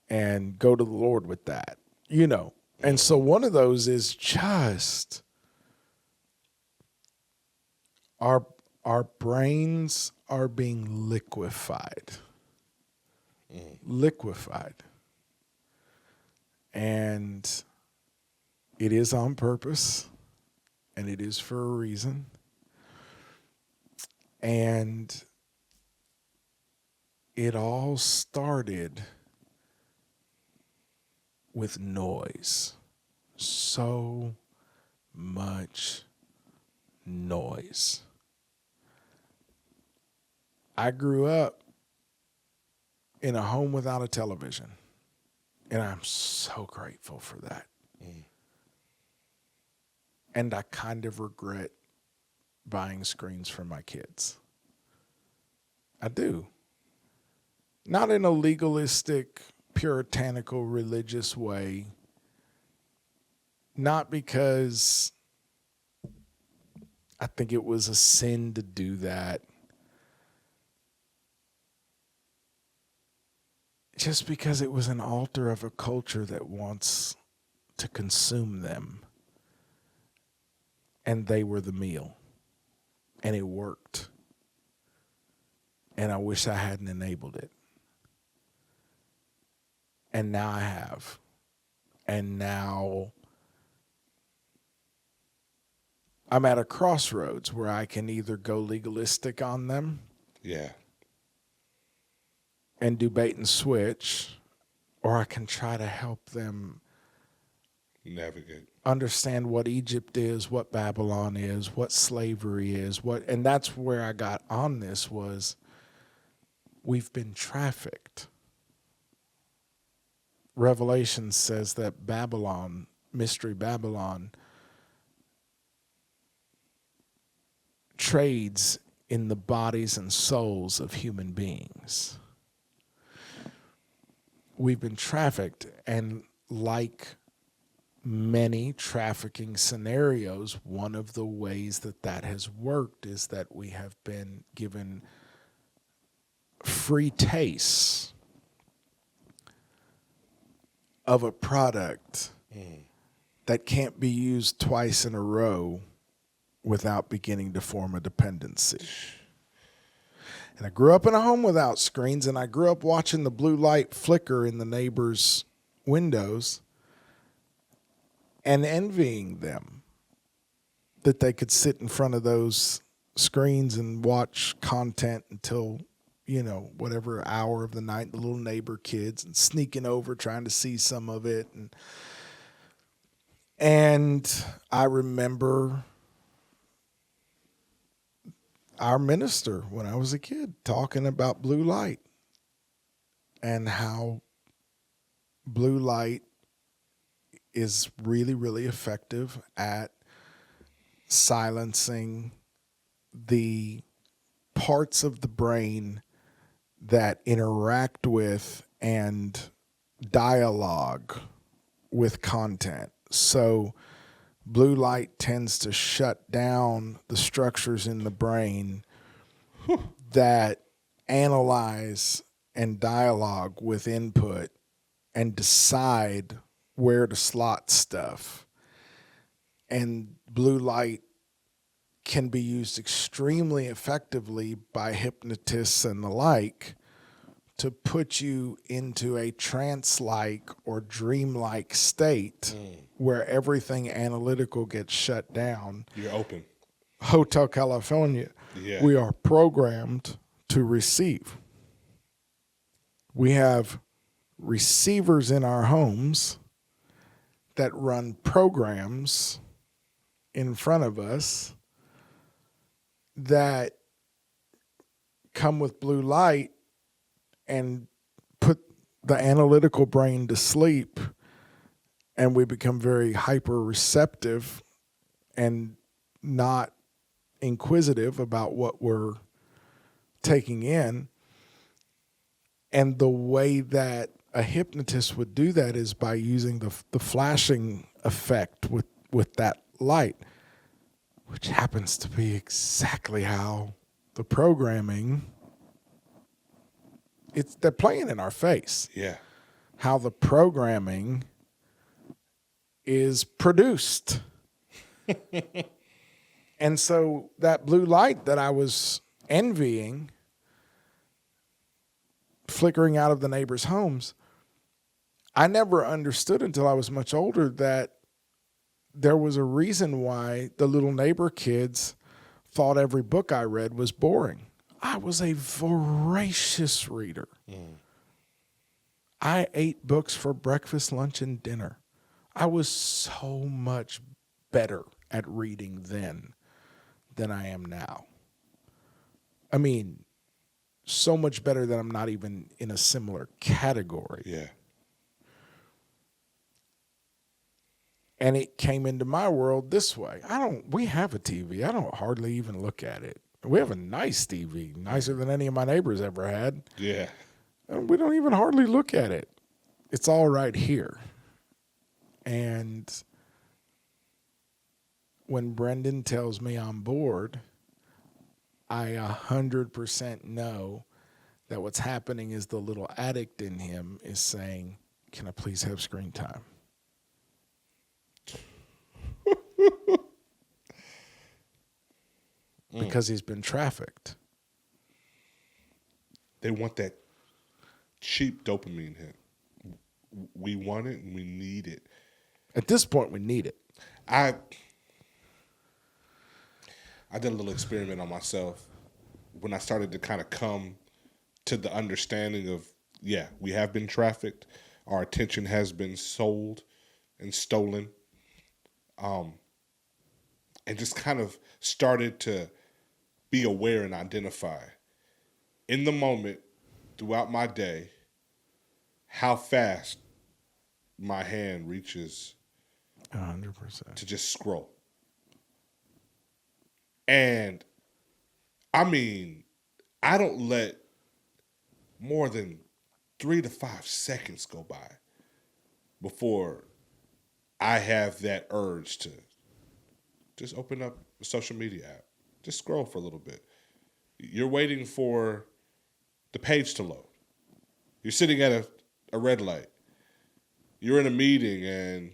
and go to the Lord with that, And so one of those is just our brains are being liquefied. Liquefied. And it is on purpose, and it is for a reason. And it all started with noise. So much noise. I grew up in a home without a television, and I'm so grateful for that. And I kind of regret buying screens for my kids. I do. Not in a legalistic, puritanical, religious way. Not because I think it was a sin to do that. Just because it was an altar of a culture that wants to consume them. And they were the meal. And it worked. And I wish I hadn't enabled it. And now I have. And now I'm at a crossroads where I can either go legalistic on them. Yeah. And do bait and switch, or I can try to help them navigate, understand what Egypt is, what Babylon is, what slavery is, and that's where I got on this was we've been trafficked. Revelation says that Babylon, Mystery Babylon, trades in the bodies and souls of human beings. We've been trafficked, and like many trafficking scenarios, one of the ways that has worked is that we have been given free tastes of a product that can't be used twice in a row without beginning to form a dependency. And I grew up in a home without screens, and I grew up watching the blue light flicker in the neighbors' windows and envying them that they could sit in front of those screens and watch content until, whatever hour of the night, the little neighbor kids, and sneaking over trying to see some of it. And I remember our minister when I was a kid talking about blue light and how blue light is really, really effective at silencing the parts of the brain that interact with and dialogue with content. So blue light tends to shut down the structures in the brain that analyze and dialogue with input and decide where to slot stuff. And blue light can be used extremely effectively by hypnotists and the like to put you into a trance-like or dream-like state where everything analytical gets shut down. You're open. Hotel California, we are programmed to receive. We have receivers in our homes that run programs in front of us that come with blue light and put the analytical brain to sleep, and we become very hyper receptive and not inquisitive about what we're taking in. And the way that a hypnotist would do that is by using the flashing effect with that light, which happens to be exactly how the programming, they're playing in our face. Yeah. How the programming is produced. And so that blue light that I was envying, flickering out of the neighbors' homes, I never understood until I was much older that there was a reason why the little neighbor kids thought every book I read was boring. I was a voracious reader. I ate books for breakfast, lunch, and dinner. I was so much better at reading then than I am now. I mean, so much better that I'm not even in a similar category. Yeah. And it came into my world this way. We have a TV. I don't hardly even look at it. We have a nice TV, nicer than any of my neighbors ever had. Yeah. And we don't even hardly look at it. It's all right here. And when Brendan tells me I'm bored, I 100% know that what's happening is the little addict in him is saying, can I please have screen time? Because he's been trafficked. They want that cheap dopamine hit. We want it and we need it. At this point, we need it. I did a little experiment on myself when I started to kind of come to the understanding of, we have been trafficked. Our attention has been sold and stolen. And just kind of started to be aware and identify in the moment throughout my day how fast my hand reaches 100% to just scroll. And I mean, I don't let more than 3 to 5 seconds go by before I have that urge to just open up a social media app. Just scroll for a little bit. You're waiting for the page to load. You're sitting at a red light. You're in a meeting and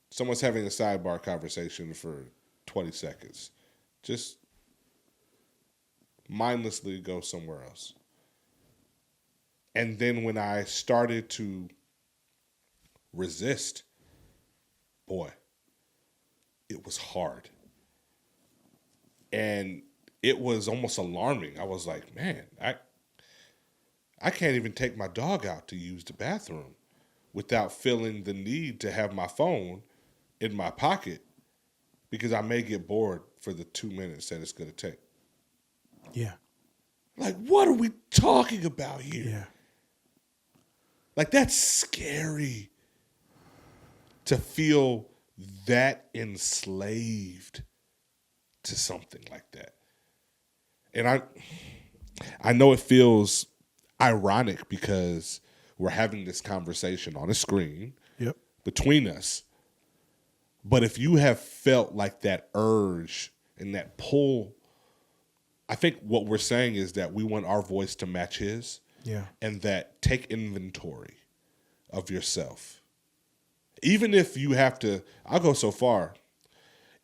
someone's having a sidebar conversation for 20 seconds. Just mindlessly go somewhere else. And then when I started to resist, boy, it was hard. And it was almost alarming. I was like, man, I can't even take my dog out to use the bathroom without feeling the need to have my phone in my pocket because I may get bored for the 2 minutes that it's going to take. Yeah. Like, what are we talking about here? Yeah. Like, that's scary to feel that enslaved to something like that. And I know it feels ironic because we're having this conversation on a screen between us. But if you have felt like that urge and that pull, I think what we're saying is that we want our voice to match his. Yeah. And that take inventory of yourself. Even if you have to, I'll go so far,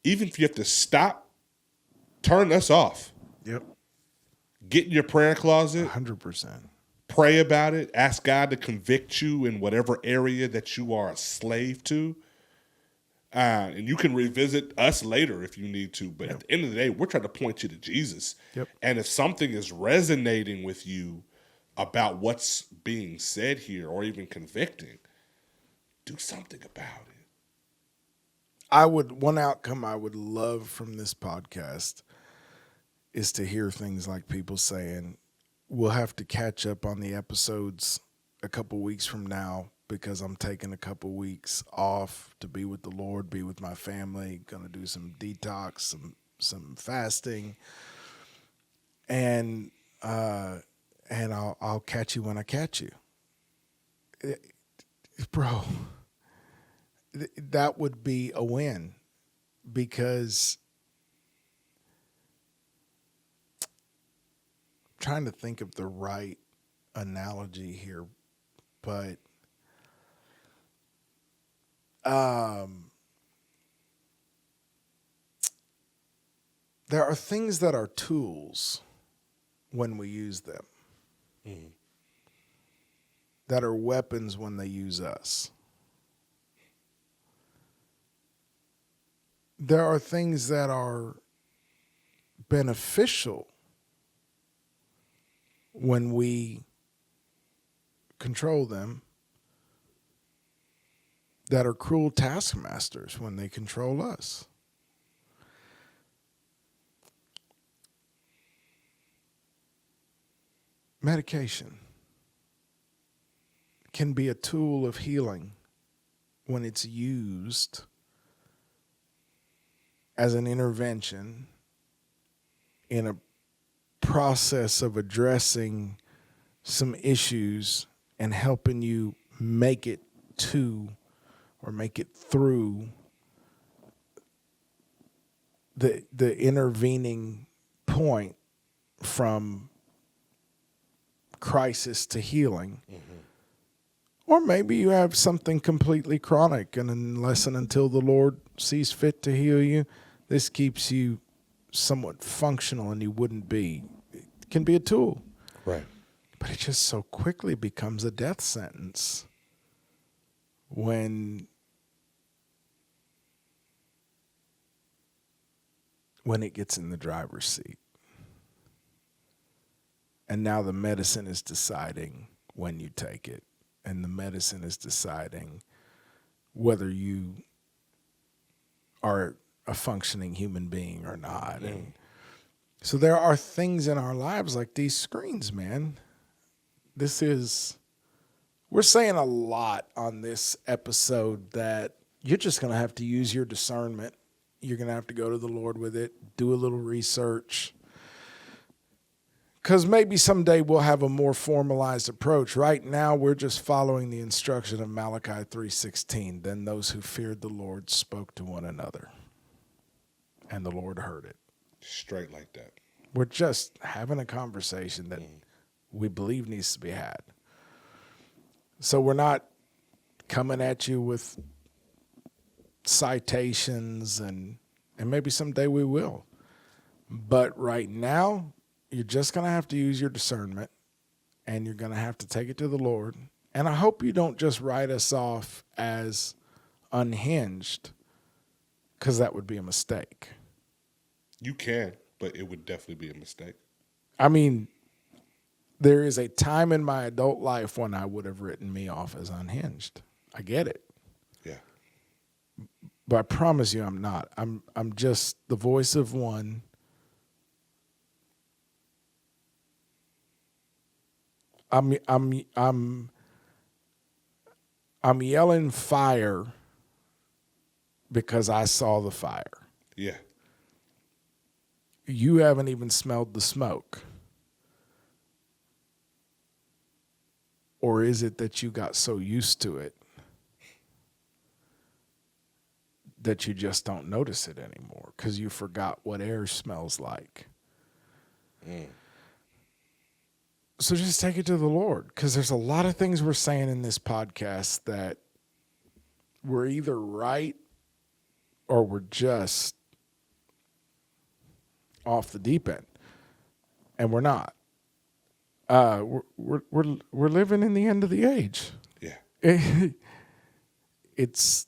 even if you have to stop turn us off. Yep. Get in your prayer closet. 100%. Pray about it. Ask God to convict you in whatever area that you are a slave to. And you can revisit us later if you need to. But at the end of the day, we're trying to point you to Jesus. Yep. And if something is resonating with you about what's being said here or even convicting, do something about it. One outcome I would love from this podcast is to hear things like people saying, we'll have to catch up on the episodes a couple weeks from now because I'm taking a couple weeks off to be with the Lord, be with my family, going to do some detox, some fasting, and I'll catch you when I catch you. Bro, that would be a win because I'm trying to think of the right analogy here, but there are things that are tools when we use them, that are weapons when they use us. There are things that are beneficial when we control them, that are cruel taskmasters when they control us. Medication can be a tool of healing when it's used as an intervention in a process of addressing some issues and helping you make it to or make it through the intervening point from crisis to healing. Or maybe you have something completely chronic, and unless and until the Lord sees fit to heal you, this keeps you somewhat functional and you wouldn't be. It can be a tool. Right. But it just so quickly becomes a death sentence when it gets in the driver's seat. And now the medicine is deciding when you take it. And the medicine is deciding whether you are a functioning human being or not. And so there are things in our lives like these screens, man. We're saying a lot on this episode that you're just going to have to use your discernment. You're going to have to go to the Lord with it, do a little research. Because maybe someday we'll have a more formalized approach. Right now, we're just following the instruction of Malachi 3:16. Then those who feared the Lord spoke to one another, and the Lord heard it. Straight like that. We're just having a conversation that we believe needs to be had. So we're not coming at you with citations, and maybe someday we will. But right now, you're just going to have to use your discernment, and you're going to have to take it to the Lord. And I hope you don't just write us off as unhinged, because that would be a mistake. You can, but it would definitely be a mistake. I mean, there is a time in my adult life when I would have written me off as unhinged. I get it. Yeah. But I promise you I'm not. I'm just the voice of one I'm yelling fire because I saw the fire. Yeah. You haven't even smelled the smoke. Or is it that you got so used to it that you just don't notice it anymore because you forgot what air smells like? So just take it to the Lord, because there's a lot of things we're saying in this podcast that we're either right or we're just off the deep end, and we're not. We're living in the end of the age. Yeah. It's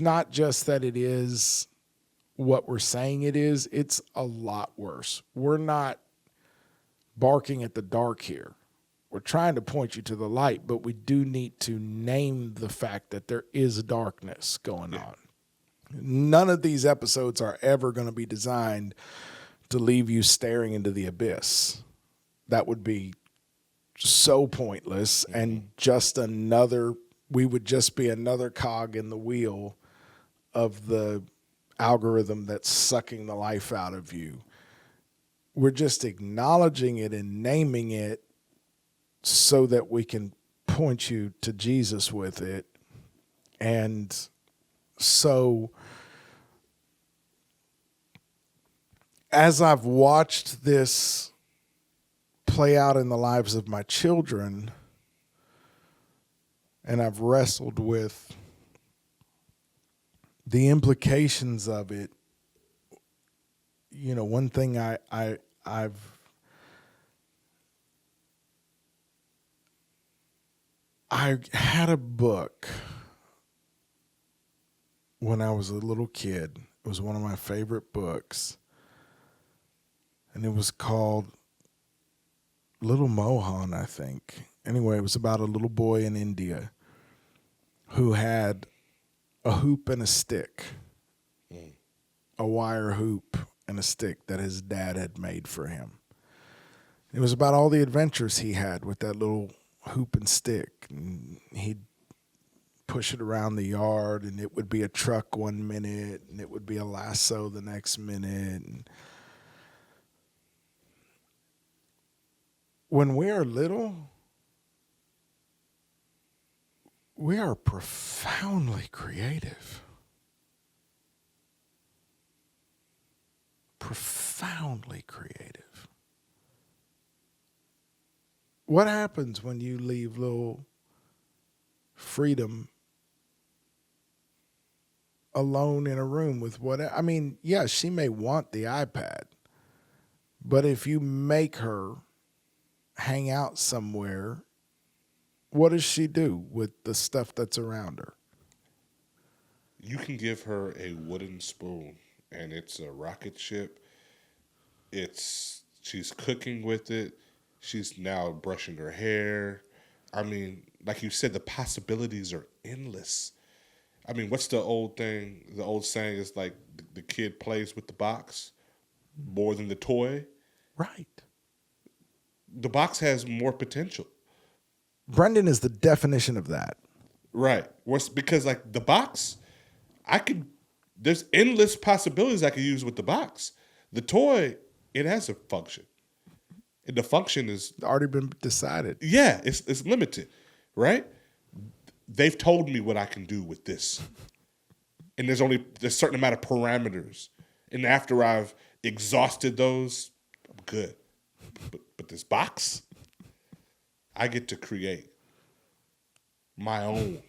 not just that it is what we're saying it is. It's a lot worse. We're not barking at the dark here. We're trying to point you to the light, but we do need to name the fact that there is darkness going on. None of these episodes are ever going to be designed to leave you staring into the abyss. That would be so pointless and just we would just be another cog in the wheel of the algorithm that's sucking the life out of you. We're just acknowledging it and naming it so that we can point you to Jesus with it. And so as I've watched this play out in the lives of my children, and I've wrestled with the implications of it, you know, one thing I've I had a book when I was a little kid. It was one of my favorite books, and it was called Little Mohan, I think. Anyway, it was about a little boy in India who had a hoop and a stick, a wire hoop and a stick that his dad had made for him. It was about all the adventures he had with that little hoop and stick. And he'd push it around the yard, and it would be a truck one minute, and it would be a lasso the next minute. And when we are little, we are profoundly creative. Profoundly creative. What happens when you leave little Freedom alone in a room with I mean, yeah, she may want the iPad, but if you make her hang out somewhere, what does she do with the stuff that's around her? You can give her a wooden spoon, and it's a rocket ship. She's cooking with it. She's now brushing her hair. I mean, like you said, the possibilities are endless. I mean, what's the old thing? The old saying is like the kid plays with the box more than the toy. Right. The box has more potential. Brendan is the definition of that. Right. Because like the box, there's endless possibilities I could use with the box. The toy, it has a function. And the function is already been decided. Yeah, it's limited, right? They've told me what I can do with this. And there's a certain amount of parameters. And after I've exhausted those, I'm good. But this box, I get to create my own.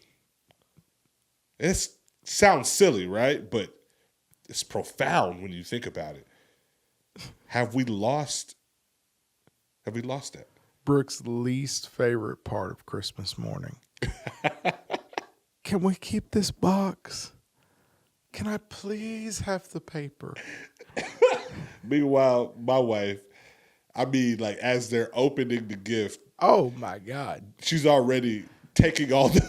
It sounds silly, right? But it's profound when you think about it. Have we lost that? Brooke's least favorite part of Christmas morning. Can we keep this box? Can I please have the paper? Meanwhile, my wife, I mean, like, as they're opening the gift. Oh, my God. She's already taking all the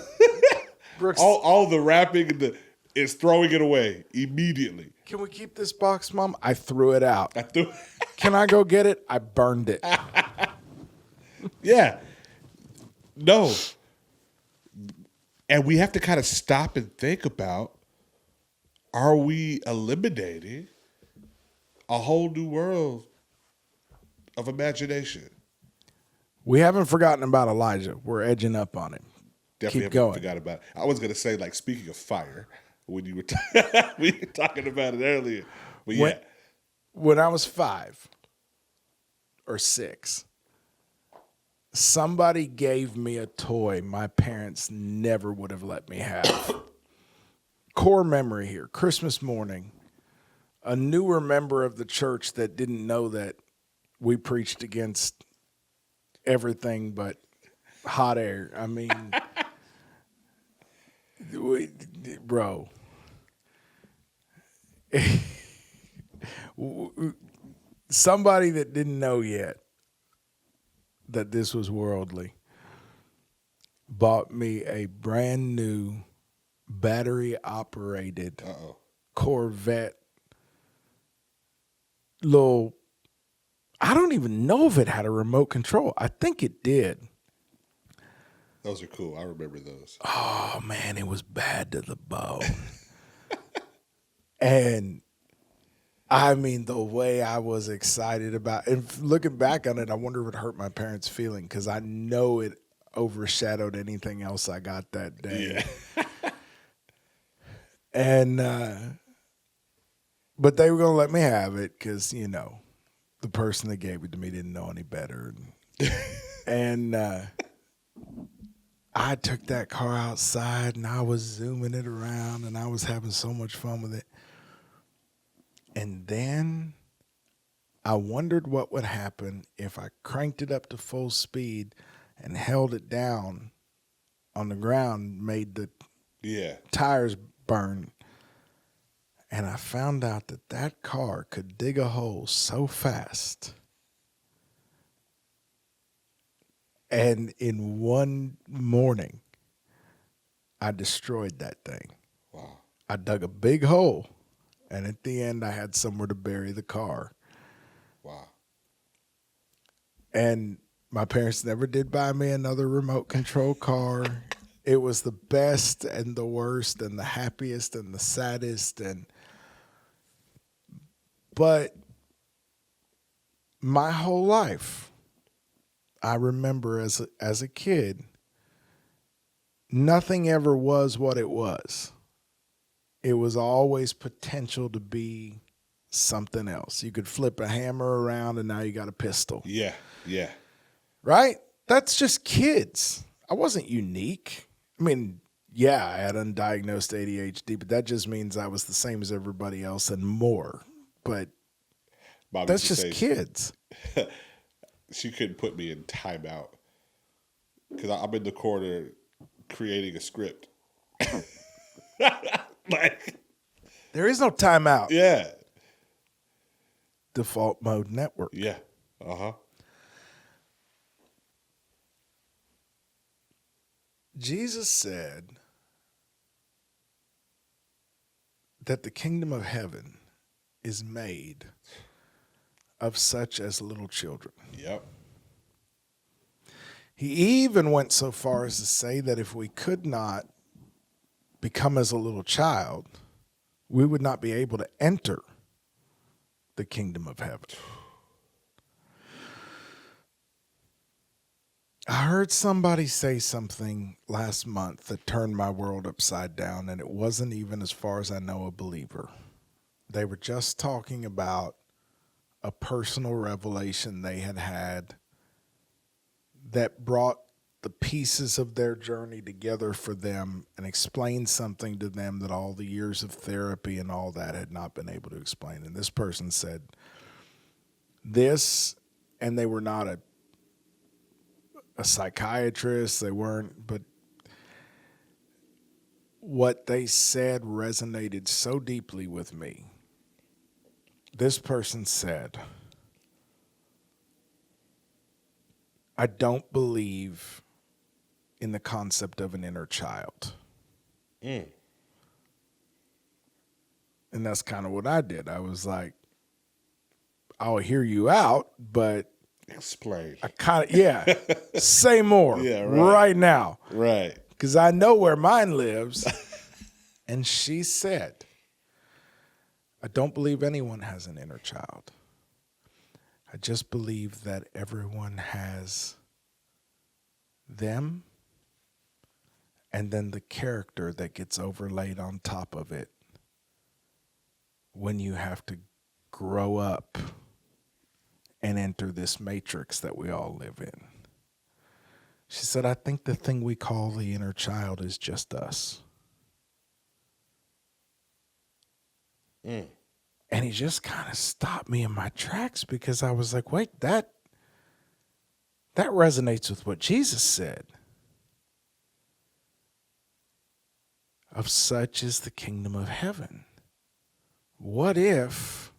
all the wrapping and is throwing it away immediately. Can we keep this box, Mom? I threw it out. Can I go get it? I burned it. Yeah. No. And we have to kind of stop and think about, are we eliminating a whole new world of imagination? We haven't forgotten about Elijah. We're edging up on it. Definitely Keep going. Forgot about it. I was going to say, like, speaking of fire, when you were we were talking about it earlier. But yeah. When I was 5 or 6, somebody gave me a toy my parents never would have let me have. Core memory here. Christmas morning, a newer member of the church that didn't know that we preached against everything but hot air. I mean, bro. Somebody that didn't know yet that this was worldly bought me a brand new battery operated Corvette little, I don't even know if it had a remote control. I think it did. Those are cool. I remember those. Oh man, it was bad to the bone. And I mean, the way I was excited about it, and looking back on it, I wonder if it hurt my parents' feeling, because I know it overshadowed anything else I got that day. Yeah. And, but they were going to let me have it because, you know, the person that gave it to me didn't know any better. And I took that car outside and I was zooming it around and I was having so much fun with it. And then I wondered what would happen if I cranked it up to full speed and held it down on the ground, made the tires burn. And I found out that that car could dig a hole so fast. And in one morning, I destroyed that thing. Wow. I dug a big hole. And at the end, I had somewhere to bury the car. Wow. And my parents never did buy me another remote control car. It was the best and the worst and the happiest and the saddest. But my whole life, I remember as a kid, nothing ever was what it was. It was always potential to be something else. You could flip a hammer around and now you got a pistol. Yeah, yeah. Right? That's just kids. I wasn't unique. I mean, yeah, I had undiagnosed ADHD, but that just means I was the same as everybody else and more. But Bobby, that's just kids. She couldn't put me in timeout because I'm in the corner creating a script. Like, there is no timeout. Yeah. Default mode network. Yeah. Uh-huh. Jesus said that the kingdom of heaven is made of such as little children. Yep. He even went so far as to say that if we could not become as a little child, we would not be able to enter the kingdom of heaven. I heard somebody say something last month that turned my world upside down, and it wasn't even, as far as I know, a believer. They were just talking about a personal revelation they had that brought the pieces of their journey together for them and explained something to them that all the years of therapy and all that had not been able to explain. And this person said this, and they were not a psychiatrist, they weren't, but what they said resonated so deeply with me. This person said, I don't believe in the concept of an inner child. And that's kind of what I did. I was like, I'll hear you out, but explain. I kind of, say more right now. Right. Because I know where mine lives. And she said, I don't believe anyone has an inner child. I just believe that everyone has them and then the character that gets overlaid on top of it when you have to grow up and enter this matrix that we all live in. She said, I think the thing we call the inner child is just us. And he just kind of stopped me in my tracks because I was like, wait, that resonates with what Jesus said. Of such is the kingdom of heaven. What if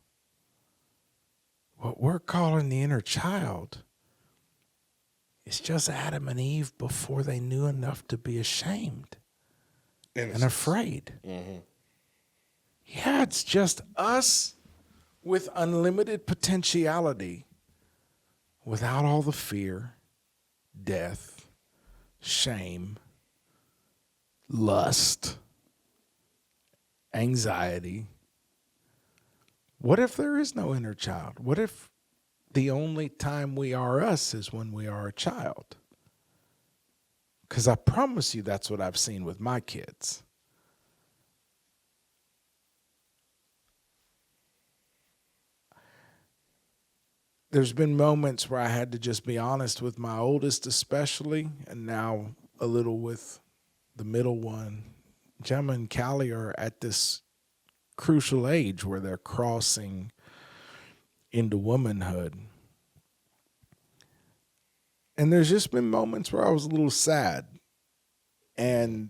what we're calling the inner child is just Adam and Eve before they knew enough to be ashamed and afraid? Mm-hmm. Yeah, it's just us with unlimited potentiality without all the fear, death, shame, lust, anxiety. What if there is no inner child? What if the only time we are us is when we are a child? Because I promise you that's what I've seen with my kids. There's been moments where I had to just be honest with my oldest especially, and now a little with the middle one. Gemma and Callie are at this crucial age where they're crossing into womanhood. And there's just been moments where I was a little sad. And,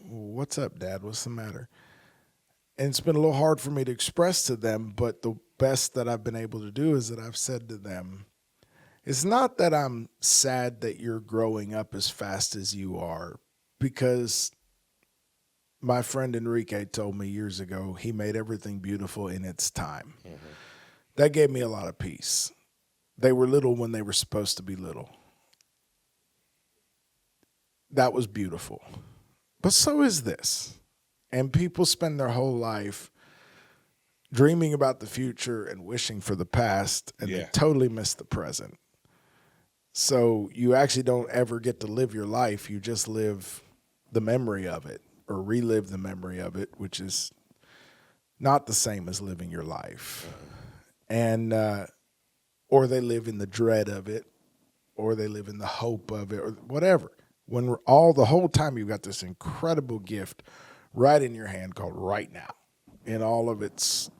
what's up, Dad? What's the matter? And it's been a little hard for me to express to them, but the best that I've been able to do is that I've said to them, it's not that I'm sad that you're growing up as fast as you are, because my friend Enrique told me years ago, he made everything beautiful in its time. Mm-hmm. That gave me a lot of peace. They were little when they were supposed to be little. That was beautiful. But so is this. And people spend their whole life dreaming about the future and wishing for the past, and they totally miss the present. So you actually don't ever get to live your life. You just live the memory of it, or relive the memory of it, which is not the same as living your life. And or they live in the dread of it, or they live in the hope of it, or whatever. When the whole time you've got this incredible gift right in your hand called right now, in all of its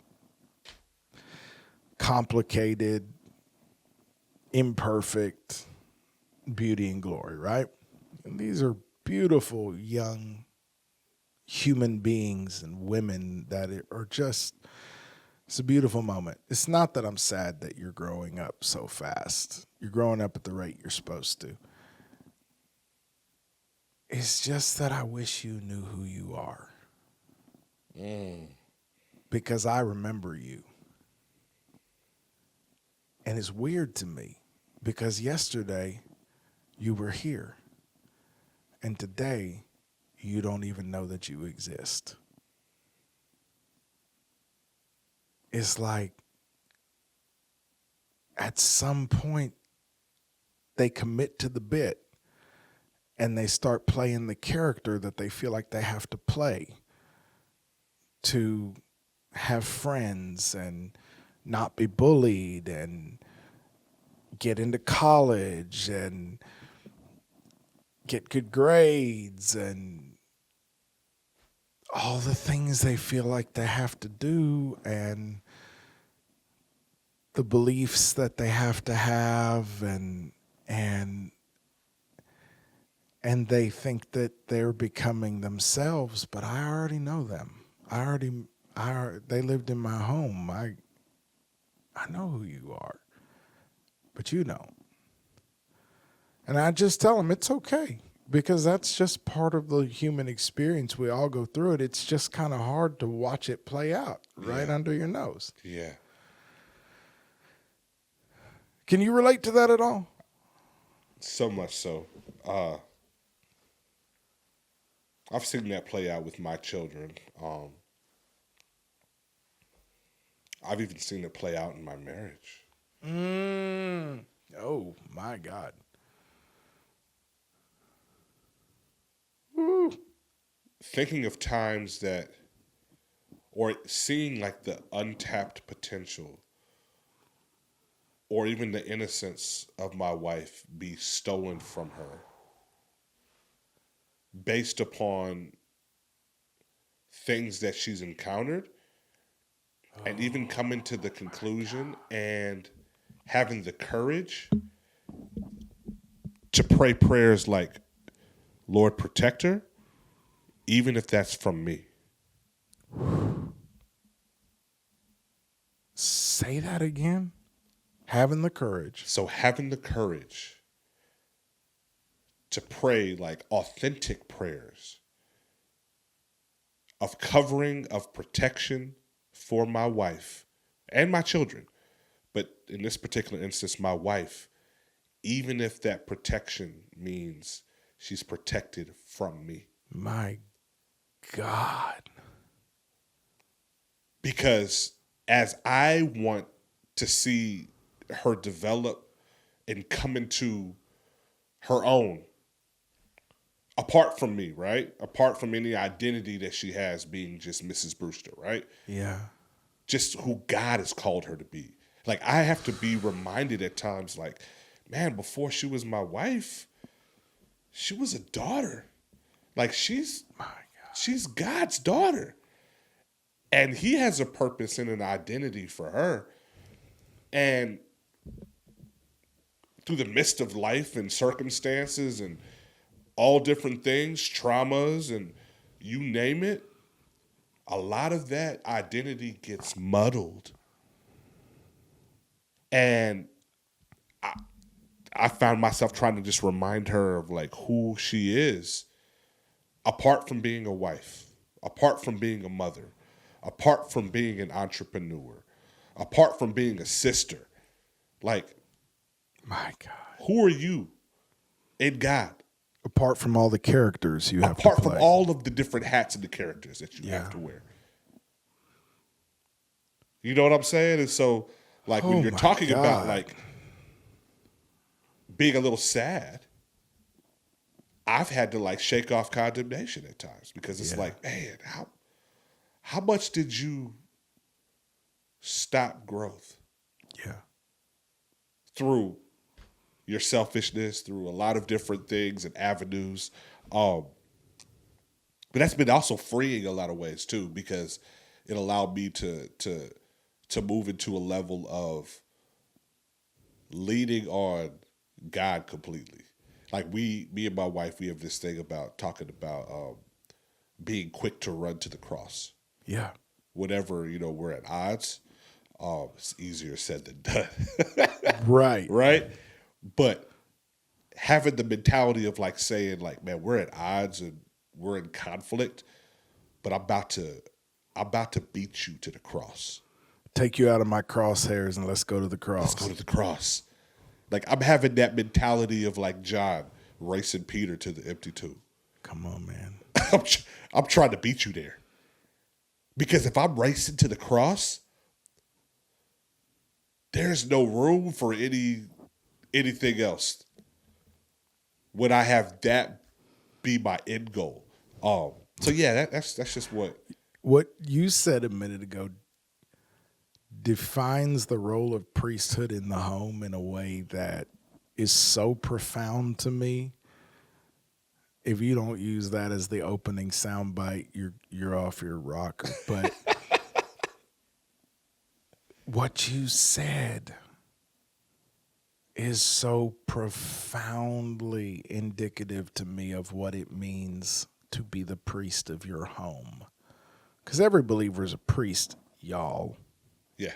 complicated, imperfect beauty and glory, right? And these are beautiful young human beings and women that are just, it's a beautiful moment. It's not that I'm sad that you're growing up so fast. You're growing up at the rate you're supposed to. It's just that I wish you knew who you are. Because I remember you. And it's weird to me because yesterday you were here. And today you don't even know that you exist. It's like at some point they commit to the bit and they start playing the character that they feel like they have to play to have friends and not be bullied and get into college and get good grades and all the things they feel like they have to do, and the beliefs that they have to have, and they think that they're becoming themselves, but I already know them. They lived in my home. I know who you are, but you don't. And I just tell them it's okay, because that's just part of the human experience. We all go through it. It's just kind of hard to watch it play out right under your nose. Yeah. Can you relate to that at all? So much so. I've seen that play out with my children. I've even seen it play out in my marriage. Oh, my God. Woo. Thinking of times that, or seeing like the untapped potential, or even the innocence of my wife be stolen from her based upon things that she's encountered, and even coming to the conclusion and having the courage to pray prayers like, Lord, protect her, even if that's from me. Say that again. Having the courage. So having the courage to pray like authentic prayers of covering, of protection for my wife and my children. But in this particular instance, my wife, even if that protection means she's protected from me. My God. Because as I want to see her develop and come into her own, apart from me, right? Apart from any identity that she has being just Mrs. Brewster, right? Yeah. Just who God has called her to be. Like, I have to be reminded at times, like, man, before she was my wife, she was a daughter. Like, she's God's daughter. And he has a purpose and an identity for her. And through the midst of life and circumstances and all different things, traumas, and you name it, a lot of that identity gets muddled. And I found myself trying to just remind her of like who she is, apart from being a wife, apart from being a mother, apart from being an entrepreneur, apart from being a sister. Like, my God, who are you in God? Apart from all the characters you have to play. Apart from all of the different hats and the characters that you have to wear. You know what I'm saying? And so, like, when you're talking about, like, being a little sad, I've had to, like, shake off condemnation at times because it's like, man, how much did you stop growth? Yeah. Through your selfishness, through a lot of different things and avenues. But that's been also freeing a lot of ways too, because it allowed me to move into a level of leaning on God completely. Like me and my wife, we have this thing about talking about being quick to run to the cross. Yeah. Whenever, we're at odds, it's easier said than done. Right. Right? But having the mentality of like saying like, man, we're at odds and we're in conflict, but I'm about to beat you to the cross. Take you out of my crosshairs and let's go to the cross. Let's go to the cross. Like I'm having that mentality of like John racing Peter to the empty tomb. Come on, man. I'm trying to beat you there. Because if I'm racing to the cross, there's no room for anything else when I have that be my end goal. So yeah, that's just what you said a minute ago defines the role of priesthood in the home in a way that is so profound to me. If you don't use that as the opening soundbite, you're off your rocker. But what you said is so profoundly indicative to me of what it means to be the priest of your home. Because every believer is a priest, y'all. Yeah,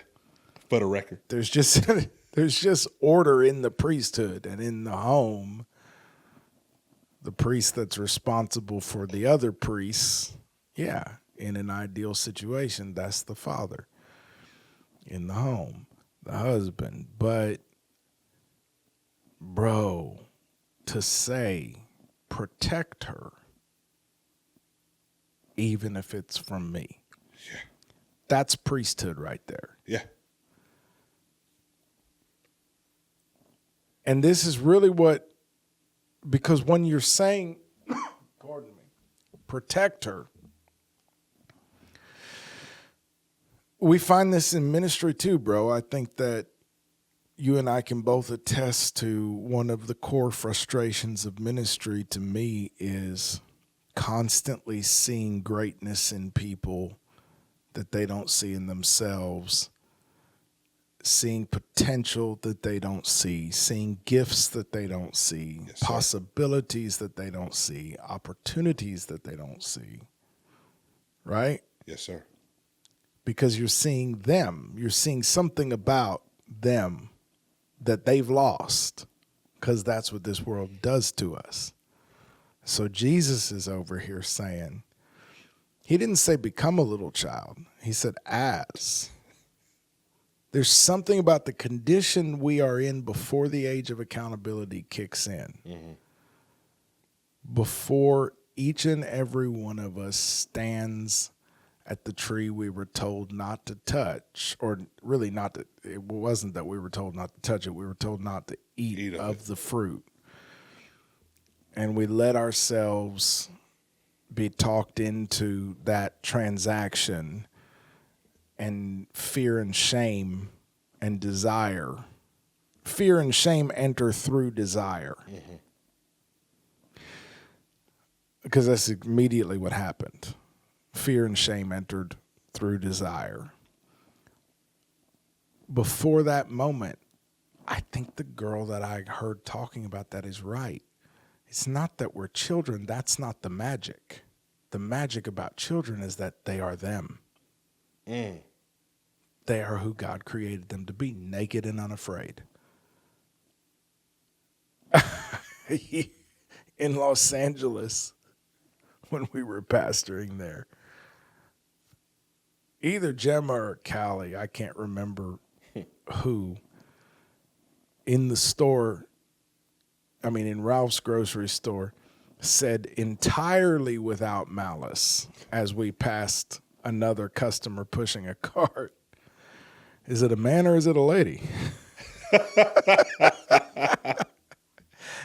for the record. There's just order in the priesthood, and in the home, the priest that's responsible for the other priests, in an ideal situation, that's the father. In the home, the husband. But, bro, to say, protect her, even if it's from me. Yeah. That's priesthood right there. Yeah. And this is really because when you're saying, pardon me, protect her, we find this in ministry too, bro. I think that you and I can both attest to one of the core frustrations of ministry to me is constantly seeing greatness in people that they don't see in themselves, seeing potential that they don't see, seeing gifts that they don't see, Yes, possibilities that they don't see, opportunities that they don't see. Right? Yes, sir. Because you're seeing them. You're seeing something about them that they've lost, because that's what this world does to us. So Jesus is over here saying, he didn't say become a little child. He said as. There's something about the condition we are in before the age of accountability kicks in. Mm-hmm. Before each and every one of us stands at the tree we were told not to touch, or really not to, it wasn't that we were told not to touch it, we were told not to eat of the fruit. And we let ourselves be talked into that transaction, and fear and shame and desire. Fear and shame enter through desire. Mm-hmm. Because that's immediately what happened. Fear and shame entered through desire. Before that moment, I think the girl that I heard talking about that is right. It's not that we're children. That's not the magic. The magic about children is that they are them. Mm. They are who God created them to be, naked and unafraid. In Los Angeles, when we were pastoring there, either Gemma or Callie, I can't remember who, in the store, in Ralph's grocery store, said entirely without malice as we passed another customer pushing a cart, is it a man or is it a lady?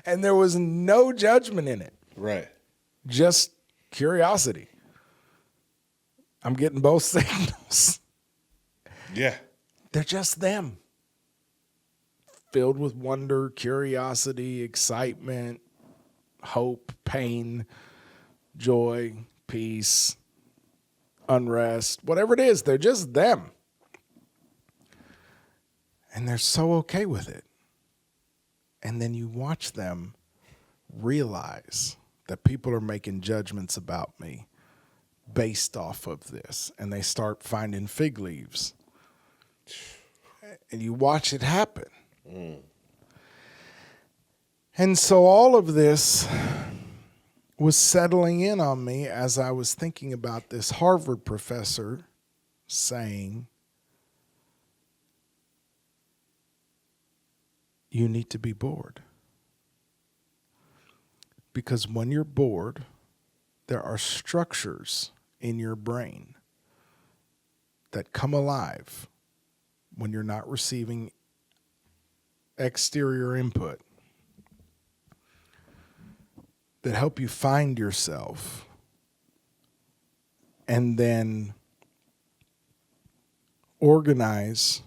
And there was no judgment in it. Right. Just curiosity. I'm getting both signals. Yeah. They're just them. Filled with wonder, curiosity, excitement, hope, pain, joy, peace, unrest, whatever it is, they're just them. And they're so okay with it. And then you watch them realize that people are making judgments about me based off of this. And they start finding fig leaves. And you watch it happen. Mm. And so all of this was settling in on me as I was thinking about this Harvard professor saying, you need to be bored. Because when you're bored, there are structures in your brain that come alive when you're not receiving exterior input that help you find yourself and then organize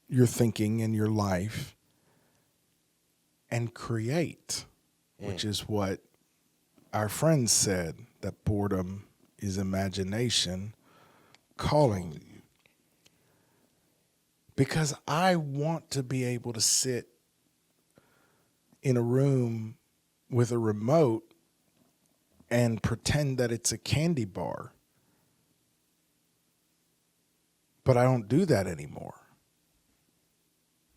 your thinking and your life and create, which is what our friends said, that boredom is imagination calling you. Because I want to be able to sit in a room with a remote and pretend that it's a candy bar. But I don't do that anymore.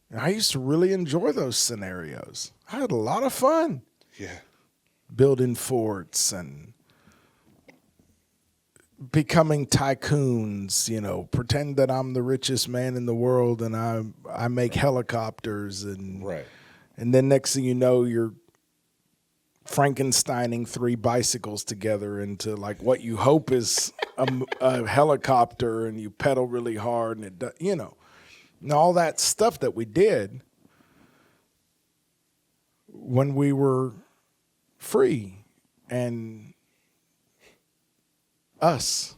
And I used to really enjoy those scenarios. I had a lot of fun. Yeah. Building forts and becoming tycoons, pretend that I'm the richest man in the world and I make helicopters and right. And then next thing you know, you're Frankensteining 3 bicycles together into like what you hope is a helicopter, and you pedal really hard, and it does, and all that stuff that we did when we were free and us.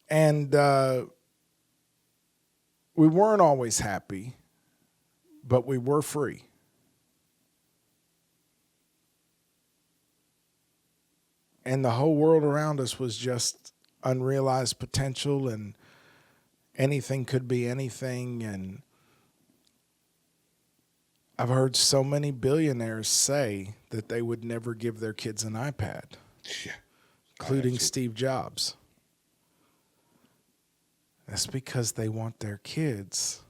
And we weren't always happy, but we were free. And the whole world around us was just unrealized potential, and anything could be anything. And I've heard so many billionaires say that they would never give their kids an iPad, Yeah. including Steve Jobs. That's because they want their kids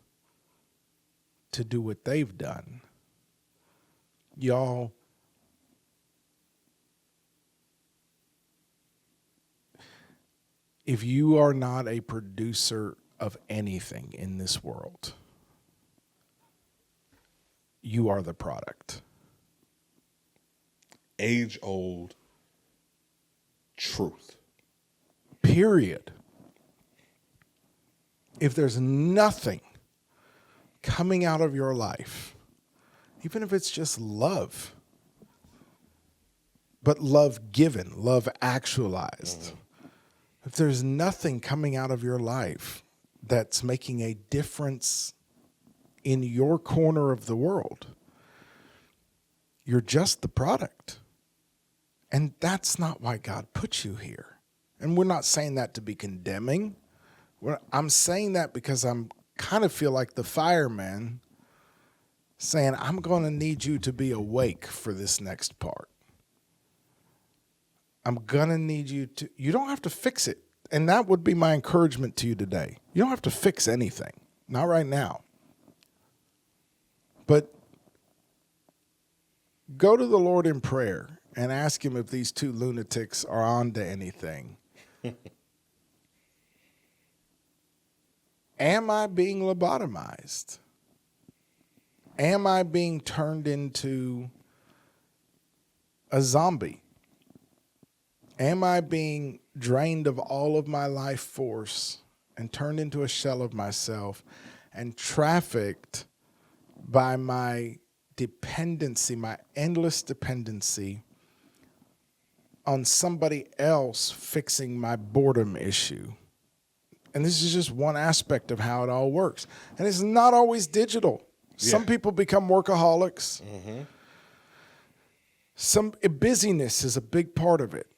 to do what they've done. Y'all, if you are not a producer of anything in this world, you are the product. Age-old truth. Period. If there's nothing coming out of your life, even if it's just love, but love given, love actualized, if there's nothing coming out of your life that's making a difference in your corner of the world, you're just the product. And that's not why God put you here. And we're not saying that to be condemning. I'm saying that because I'm kind of feel like the fireman saying, I'm going to need you to be awake for this next part. I'm going to need you to, you don't have to fix it. And that would be my encouragement to you today. You don't have to fix anything. Not right now. But go to the Lord in prayer and ask him if these two lunatics are on to anything. Am I being lobotomized? Am I being turned into a zombie? Am I being drained of all of my life force and turned into a shell of myself and trafficked by my dependency, my endless dependency on somebody else fixing my boredom issue? And this is just one aspect of how it all works. And it's not always digital. Yeah. Some people become workaholics. Mm-hmm. Busyness is a big part of it.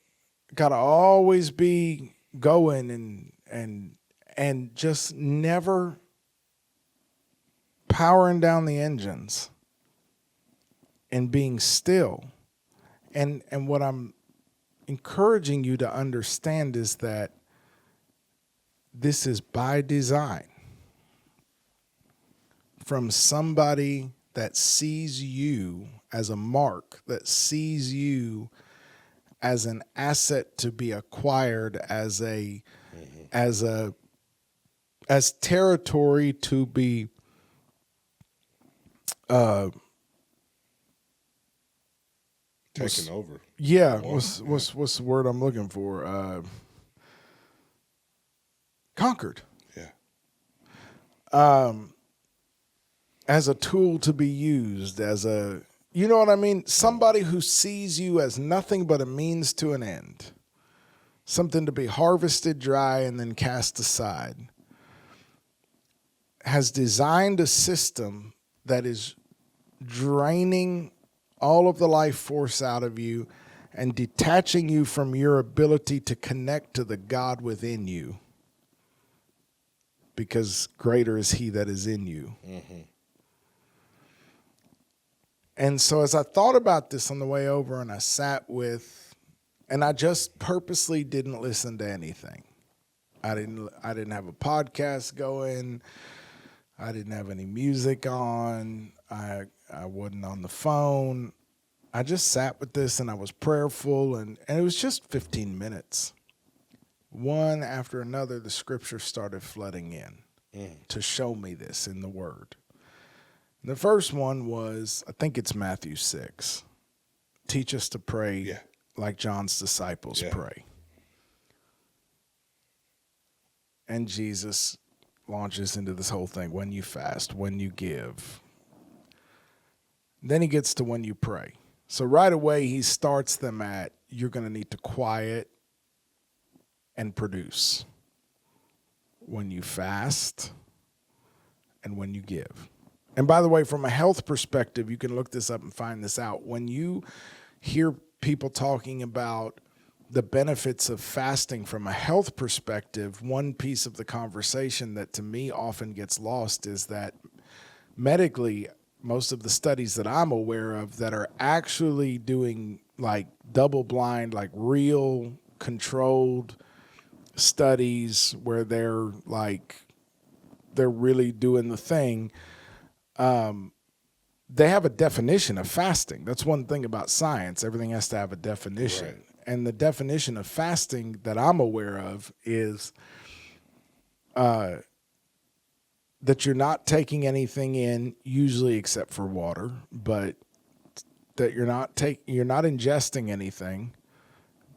Got to always be going and just never powering down the engines and being still. And what I'm encouraging you to understand is that this is by design from somebody that sees you as a mark, that sees you as an asset to be acquired, as territory to be taken over. Yeah, what's the word I'm looking for? Conquered. Yeah. As a tool to be used, as a, you know what I mean? Somebody who sees you as nothing but a means to an end. Something to be harvested dry and then cast aside. Has designed a system that is draining all of the life force out of you and detaching you from your ability to connect to the God within you. Because greater is he that is in you. Mm-hmm. And so as I thought about this on the way over, and I sat with, and I just purposely didn't listen to anything. I didn't have a podcast going. I didn't have any music on. I wasn't on the phone. I just sat with this and I was prayerful, and it was just 15 minutes. One after another, the scripture started flooding in to show me this in the word. And the first one was, I think it's Matthew 6. Teach us to pray like John's disciples pray. And Jesus launches into this whole thing. When you fast, when you give. Then he gets to when you pray. So right away, he starts them at, you're going to need to quiet and produce when you fast and when you give. And by the way, from a health perspective, you can look this up and find this out. When you hear people talking about the benefits of fasting from a health perspective, one piece of the conversation that to me often gets lost is that medically, most of the studies that I'm aware of that are actually doing like double blind, like real controlled studies where they're really doing the thing. They have a definition of fasting. That's one thing about science. Everything has to have a definition. Right. And the definition of fasting that I'm aware of is that you're not taking anything in, usually except for water, but that you're not ingesting anything.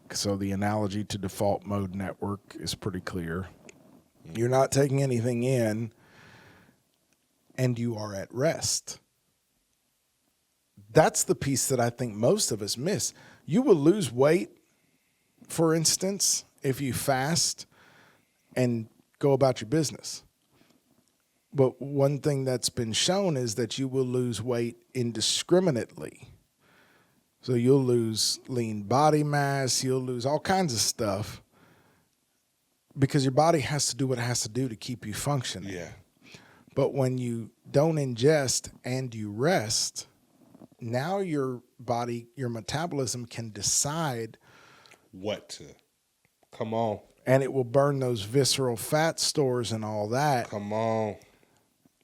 So the analogy to default mode network is pretty clear. You're not taking anything in, and you are at rest. That's the piece that I think most of us miss. You will lose weight, for instance, if you fast and go about your business. But one thing that's been shown is that you will lose weight indiscriminately. So you'll lose lean body mass, you'll lose all kinds of stuff because your body has to do what it has to do to keep you functioning. Yeah. But when you don't ingest and you rest, now your body, your metabolism can decide what to. Come on. And it will burn those visceral fat stores and all that. Come on.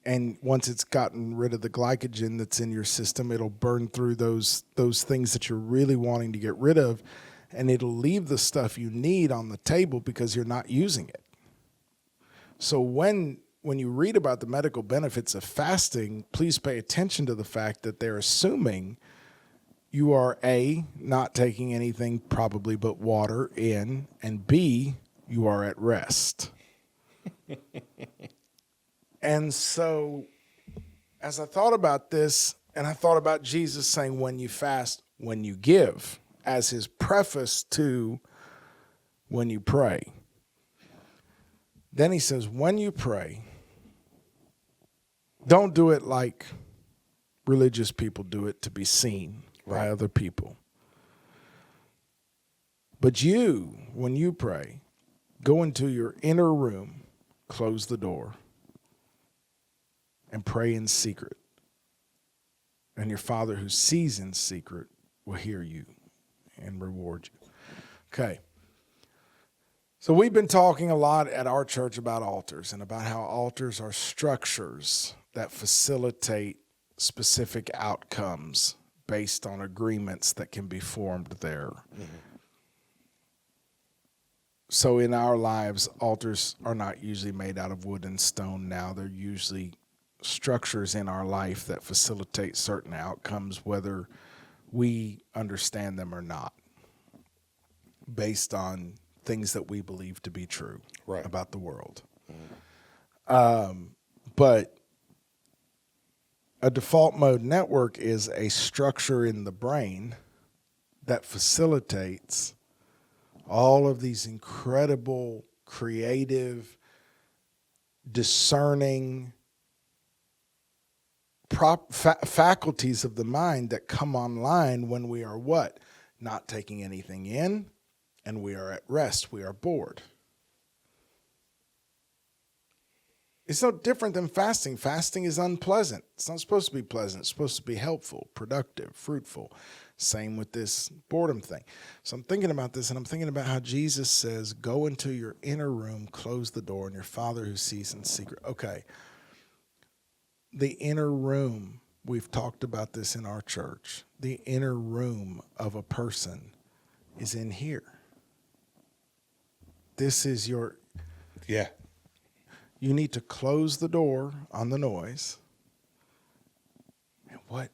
And once it's gotten rid of the glycogen that's in your system, it'll burn through those things that you're really wanting to get rid of, and it'll leave the stuff you need on the table because you're not using it. So when you read about the medical benefits of fasting, please pay attention to the fact that they're assuming you are A, not taking anything probably but water in, and B, you are at rest. And so as I thought about this, and I thought about Jesus saying, when you fast, when you give, as his preface to when you pray. Then he says, when you pray, don't do it like religious people do it to be seen by other people. But you, when you pray, go into your inner room, close the door, and pray in secret. And your Father who sees in secret will hear you and reward you. Okay. So we've been talking a lot at our church about altars and about how altars are structures that facilitate specific outcomes based on agreements that can be formed there. Mm-hmm. So in our lives, altars are not usually made out of wood and stone now. They're usually structures in our life that facilitate certain outcomes, whether we understand them or not, based on things that we believe to be true about the world. Mm-hmm. But a default mode network is a structure in the brain that facilitates all of these incredible, creative, discerning faculties of the mind that come online when we are what? Not taking anything in, and we are at rest. We are bored. It's no different than fasting. Fasting is unpleasant. It's not supposed to be pleasant. It's supposed to be helpful, productive, fruitful. Same with this boredom thing. So I'm thinking about this, and I'm thinking about how Jesus says, go into your inner room, close the door, and your Father who sees in secret. Okay. The inner room, we've talked about this in our church. The inner room of a person is in here. This is your... Yeah. You need to close the door on the noise. And what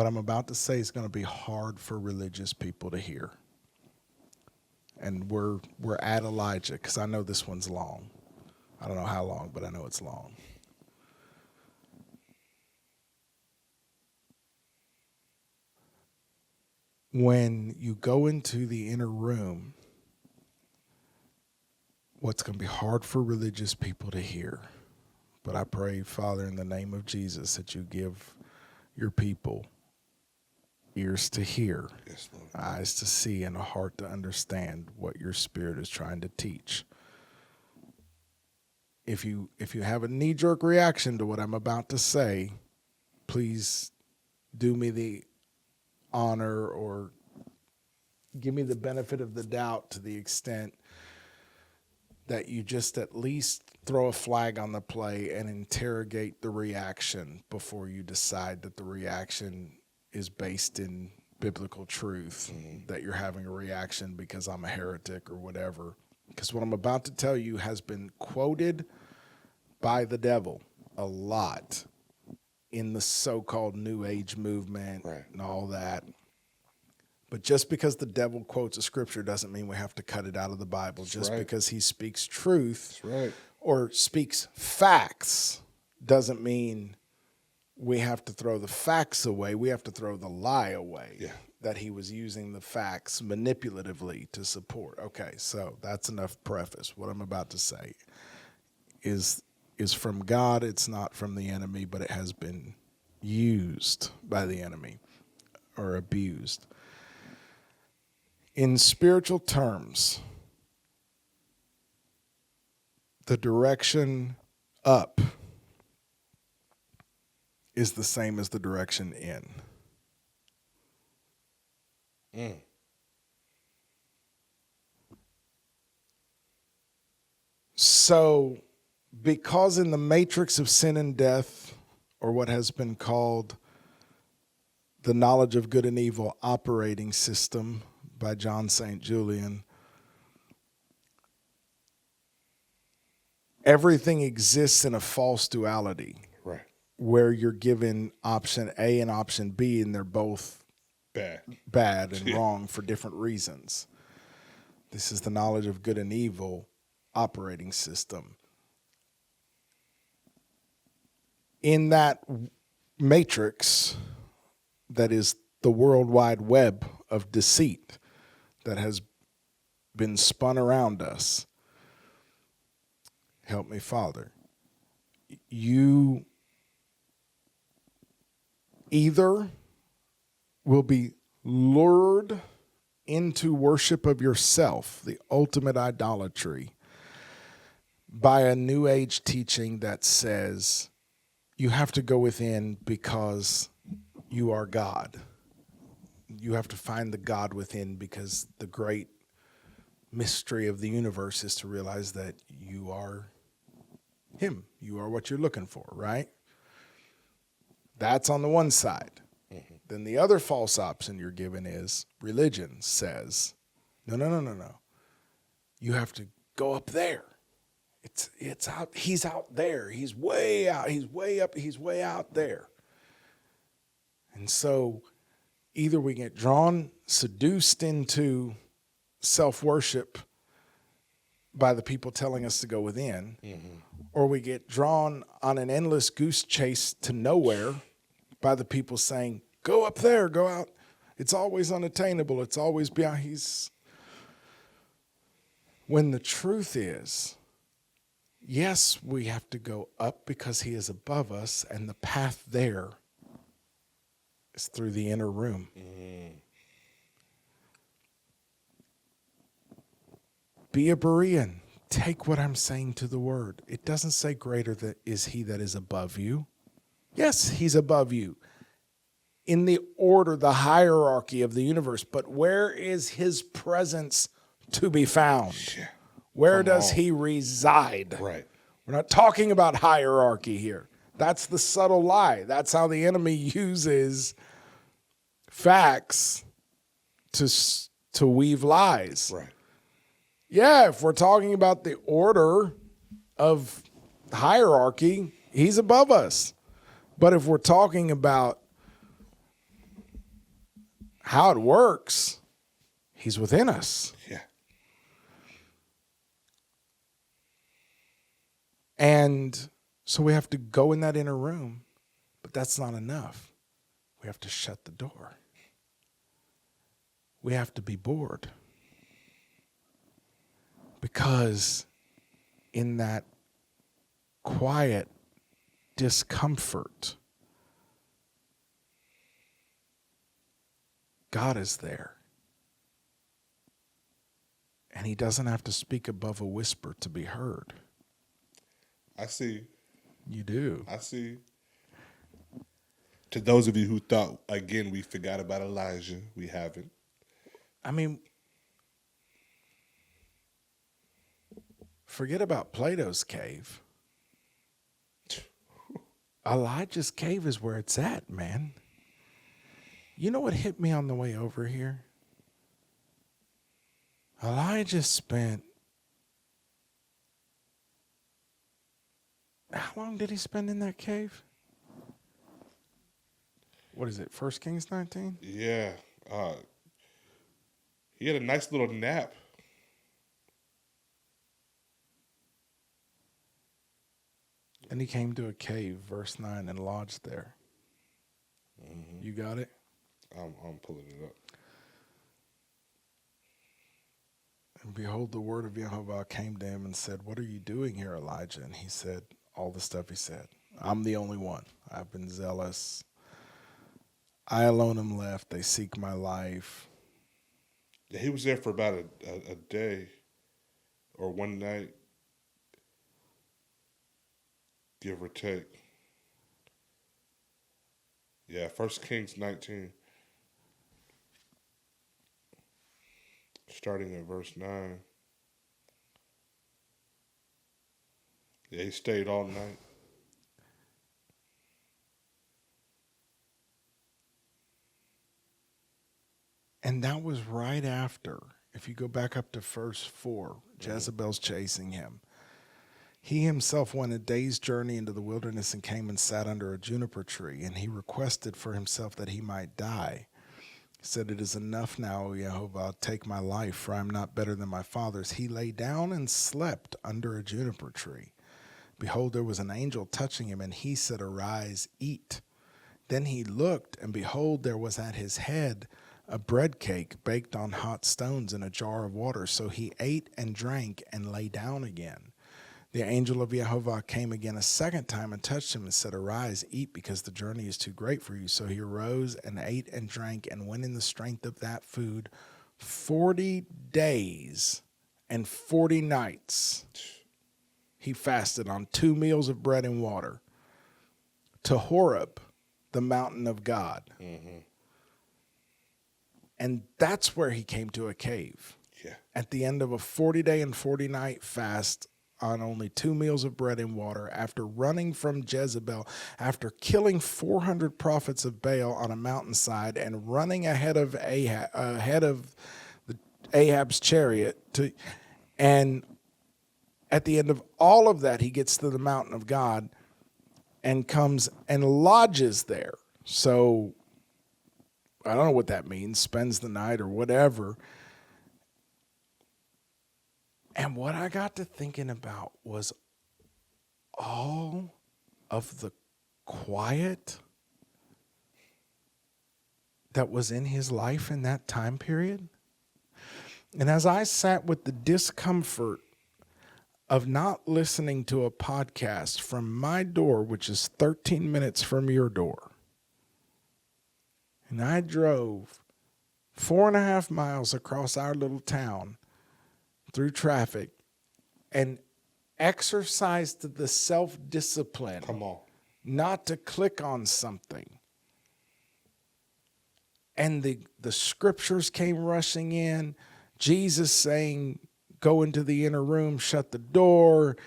I'm about to say is going to be hard for religious people to hear. And we're at Elijah, because I know this one's long. I don't know how long, but I know it's long. When you go into the inner room, what's going to be hard for religious people to hear, but I pray, Father, in the name of Jesus, that you give your people ears to hear, yes, Lord. eyes to see, and a heart to understand what your Spirit is trying to teach. If you have a knee-jerk reaction to what I'm about to say, please do me the honor or give me the benefit of the doubt to the extent that you just at least throw a flag on the play and interrogate the reaction before you decide that the reaction is based in biblical truth, that you're having a reaction because I'm a heretic or whatever. Because what I'm about to tell you has been quoted by the devil a lot in the so-called New Age movement and all that. But just because the devil quotes a scripture doesn't mean we have to cut it out of the Bible. Just because he speaks truth or speaks facts doesn't mean we have to throw the facts away. We have to throw the lie away that he was using the facts manipulatively to support. Okay, so that's enough preface. What I'm about to say is from God. It's not from the enemy, but it has been used by the enemy or abused. In spiritual terms, the direction up is the same as the direction in. So, because in the matrix of sin and death, or what has been called the knowledge of good and evil operating system by John St. Julian, everything exists in a false duality, where you're given option A and option B, and they're both bad and wrong for different reasons. This is the knowledge of good and evil operating system. In that matrix that is the World Wide Web of deceit that has been spun around us, help me, Father, you either will be lured into worship of yourself, the ultimate idolatry, by a New Age teaching that says you have to go within because you are God. You have to find the God within because the great mystery of the universe is to realize that you are Him. You are what you're looking for, right? That's on the one side. Then the other false option you're given is religion says, no. You have to go up there. It's out. He's out there. He's way out. He's way up. He's way out there. And so either we get drawn, seduced into self-worship by the people telling us to go within, or we get drawn on an endless goose chase to nowhere by the people saying, go up there, go out. It's always unattainable. It's always beyond. When the truth is, yes, we have to go up because He is above us, and the path there is through the inner room. Be a Berean. Take what I'm saying to the word. It doesn't say greater that is He that is above you. Yes, He's above you in the order, the hierarchy of the universe. But where is His presence to be found? Where does He reside? We're not talking about hierarchy here. That's the subtle lie. That's how the enemy uses facts to weave lies. Yeah, if we're talking about the order of hierarchy, He's above us. But if we're talking about how it works, He's within us. And so we have to go in that inner room, but that's not enough. We have to shut the door. We have to be bored. Because in that quiet discomfort, God is there. And he doesn't have to speak above a whisper to be heard. I see. You do. I see. To those of you who thought, again, we forgot about Elijah, we haven't. I mean, forget about Plato's cave. Elijah's cave is where it's at, man. You know what hit me on the way over here? Elijah spent, how long did he spend in that cave? What is it, 1 Kings 19? Yeah. He had a nice little nap. And he came to a cave, verse 9, and lodged there. You got it? I'm pulling it up. And behold, the word of Jehovah came to him and said, what are you doing here, Elijah? And he said, all the stuff he said. I'm the only one. I've been zealous. I alone am left. They seek my life. Yeah, he was there for about a day or one night, give or take. Yeah, 1 Kings 19. Starting at verse 9. Yeah, he stayed all night. And that was right after, if you go back up to verse 4, Jezebel's chasing him. He himself went a day's journey into the wilderness and came and sat under a juniper tree, and he requested for himself that he might die. He said, it is enough now, O Jehovah, take my life, for I am not better than my fathers. He lay down and slept under a juniper tree. Behold, there was an angel touching him, and he said, arise, eat. Then he looked, and behold, there was at his head a bread cake baked on hot stones in a jar of water. So he ate and drank and lay down again. The angel of Jehovah came again a second time and touched him and said, arise, eat, because the journey is too great for you. So he arose and ate and drank and went in the strength of that food 40 days and 40 nights. He fasted on 2 meals of bread and water to Horeb, the mountain of God. Mm-hmm. And that's where he came to a cave. Yeah. At the end of a 40-day and 40-night fast on only 2 meals of bread and water, after running from Jezebel, after killing 400 prophets of Baal on a mountainside and running ahead of Ahab's chariot. And at the end of all of that, he gets to the mountain of God and comes and lodges there. So I don't know what that means, spends the night or whatever. And what I got to thinking about was all of the quiet that was in his life in that time period. And as I sat with the discomfort of not listening to a podcast from my door, which is 13 minutes from your door, and I drove 4.5 miles across our little town through traffic and exercised the self-discipline not to click on something. And the scriptures came rushing in, Jesus saying, go into the inner room, shut the door,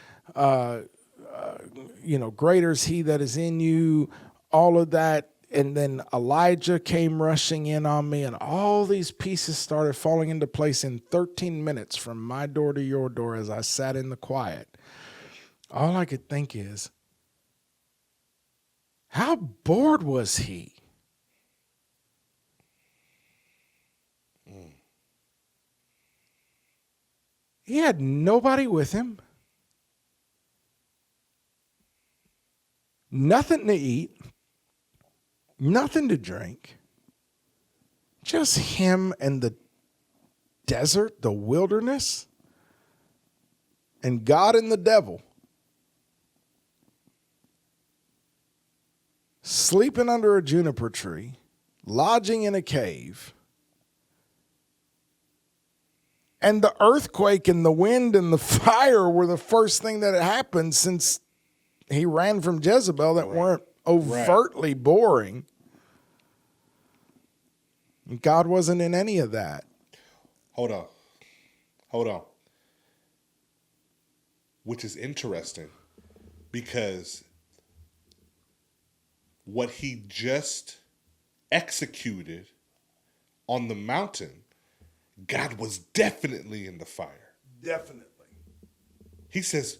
greater is he that is in you, all of that. And then Elijah came rushing in on me, and all these pieces started falling into place in 13 minutes from my door to your door as I sat in the quiet. All I could think is, how bored was he? He had nobody with him, nothing to eat, nothing to drink, just him and the desert, the wilderness, and God and the devil. Sleeping under a juniper tree, lodging in a cave, And the earthquake and the wind and the fire were the first thing that had happened since he ran from Jezebel that weren't overtly boring. God wasn't in any of that. Hold on. Which is interesting because what he just executed on the mountain, God was definitely in the fire. Definitely. He says,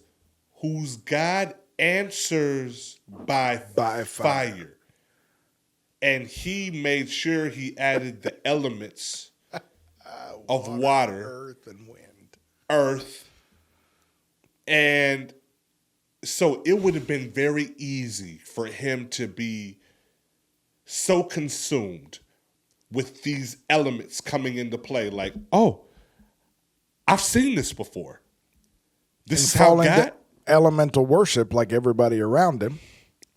whose God answers by fire. And he made sure he added the elements of water, earth, and wind. Earth. And so it would have been very easy for him to be so consumed with these elements coming into play, like, oh, I've seen this before. This is how God elemental worship, like everybody around him.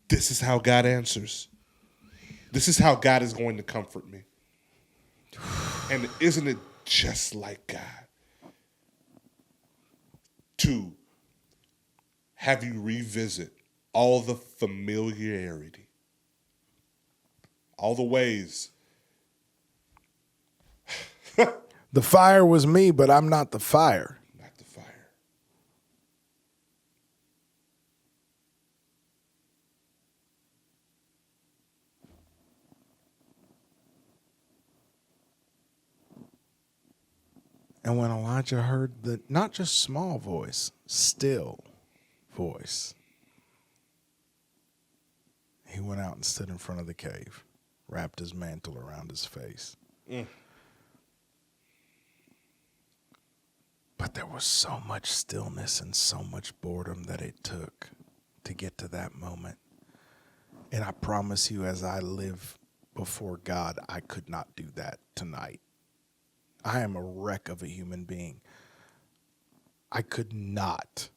This is how God answers. This is how God is going to comfort me. And isn't it just like God to have you revisit all the familiarity, all the ways. The fire was me, but I'm not the fire. Not the fire. And when Elijah heard the not just small voice, still voice, he went out and stood in front of the cave, wrapped his mantle around his face. But there was so much stillness and so much boredom that it took to get to that moment. And I promise you, as I live before God, I could not do that tonight. I am a wreck of a human being. I could not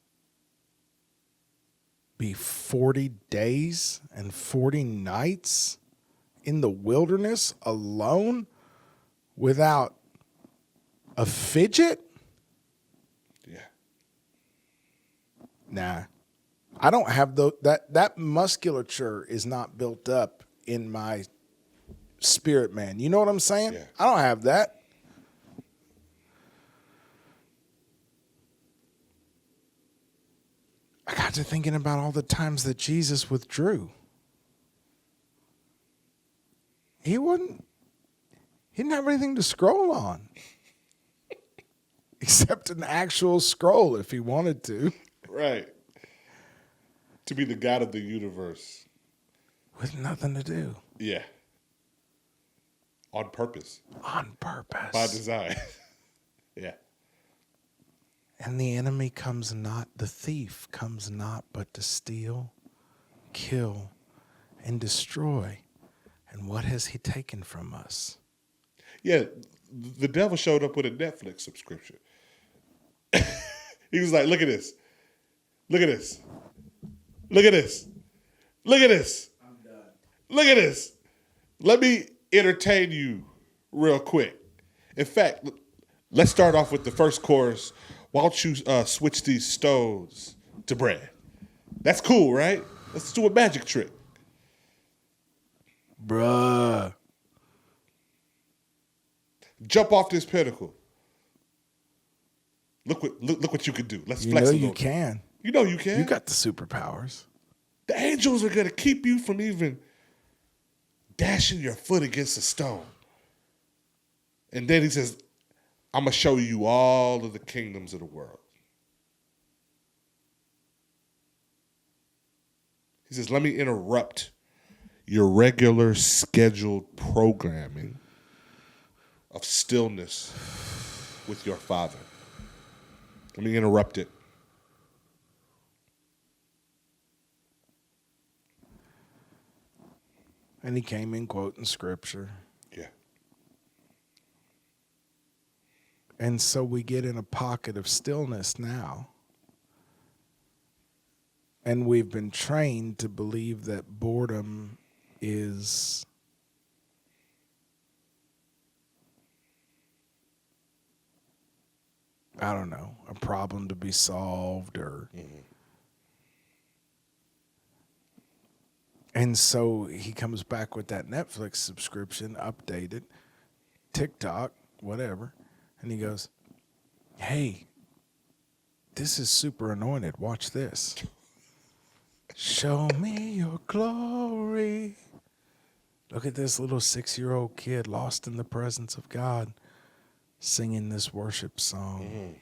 be 40 days and 40 nights in the wilderness alone without a fidget. Yeah. Nah. I don't have that musculature is not built up in my spirit, man. You know what I'm saying? Yeah. I don't have that. I got to thinking about all the times that Jesus withdrew. He didn't have anything to scroll on. Except an actual scroll if he wanted to. Right. To be the God of the universe. With nothing to do. Yeah. On purpose. On purpose. By design. Yeah. And the enemy the thief comes not but to steal, kill, and destroy. And what has he taken from us? Yeah, the devil showed up with a Netflix subscription. He was like, look at this. Look at this. Look at this. Look at this. I'm done. Look at this. Let me entertain you real quick. In fact, let's start off with the first chorus. Why don't you switch these stones to bread? That's cool, right? Let's do a magic trick. Bruh. Jump off this pinnacle. Look what you can do. Let's flex a little. You can. You know you can. You got the superpowers. The angels are going to keep you from even dashing your foot against a stone. And then he says, I'm going to show you all of the kingdoms of the world. He says, let me interrupt your regular scheduled programming of stillness with your Father. Let me interrupt it. And he came in quoting scripture. Yeah. And so we get in a pocket of stillness now. And we've been trained to believe that boredom is I don't know, a problem to be solved or. And so he comes back with that Netflix subscription, updated, TikTok, whatever. And he goes, hey, this is super anointed. Watch this. Show me your glory. Look at this little 6-year-old kid lost in the presence of God singing this worship song.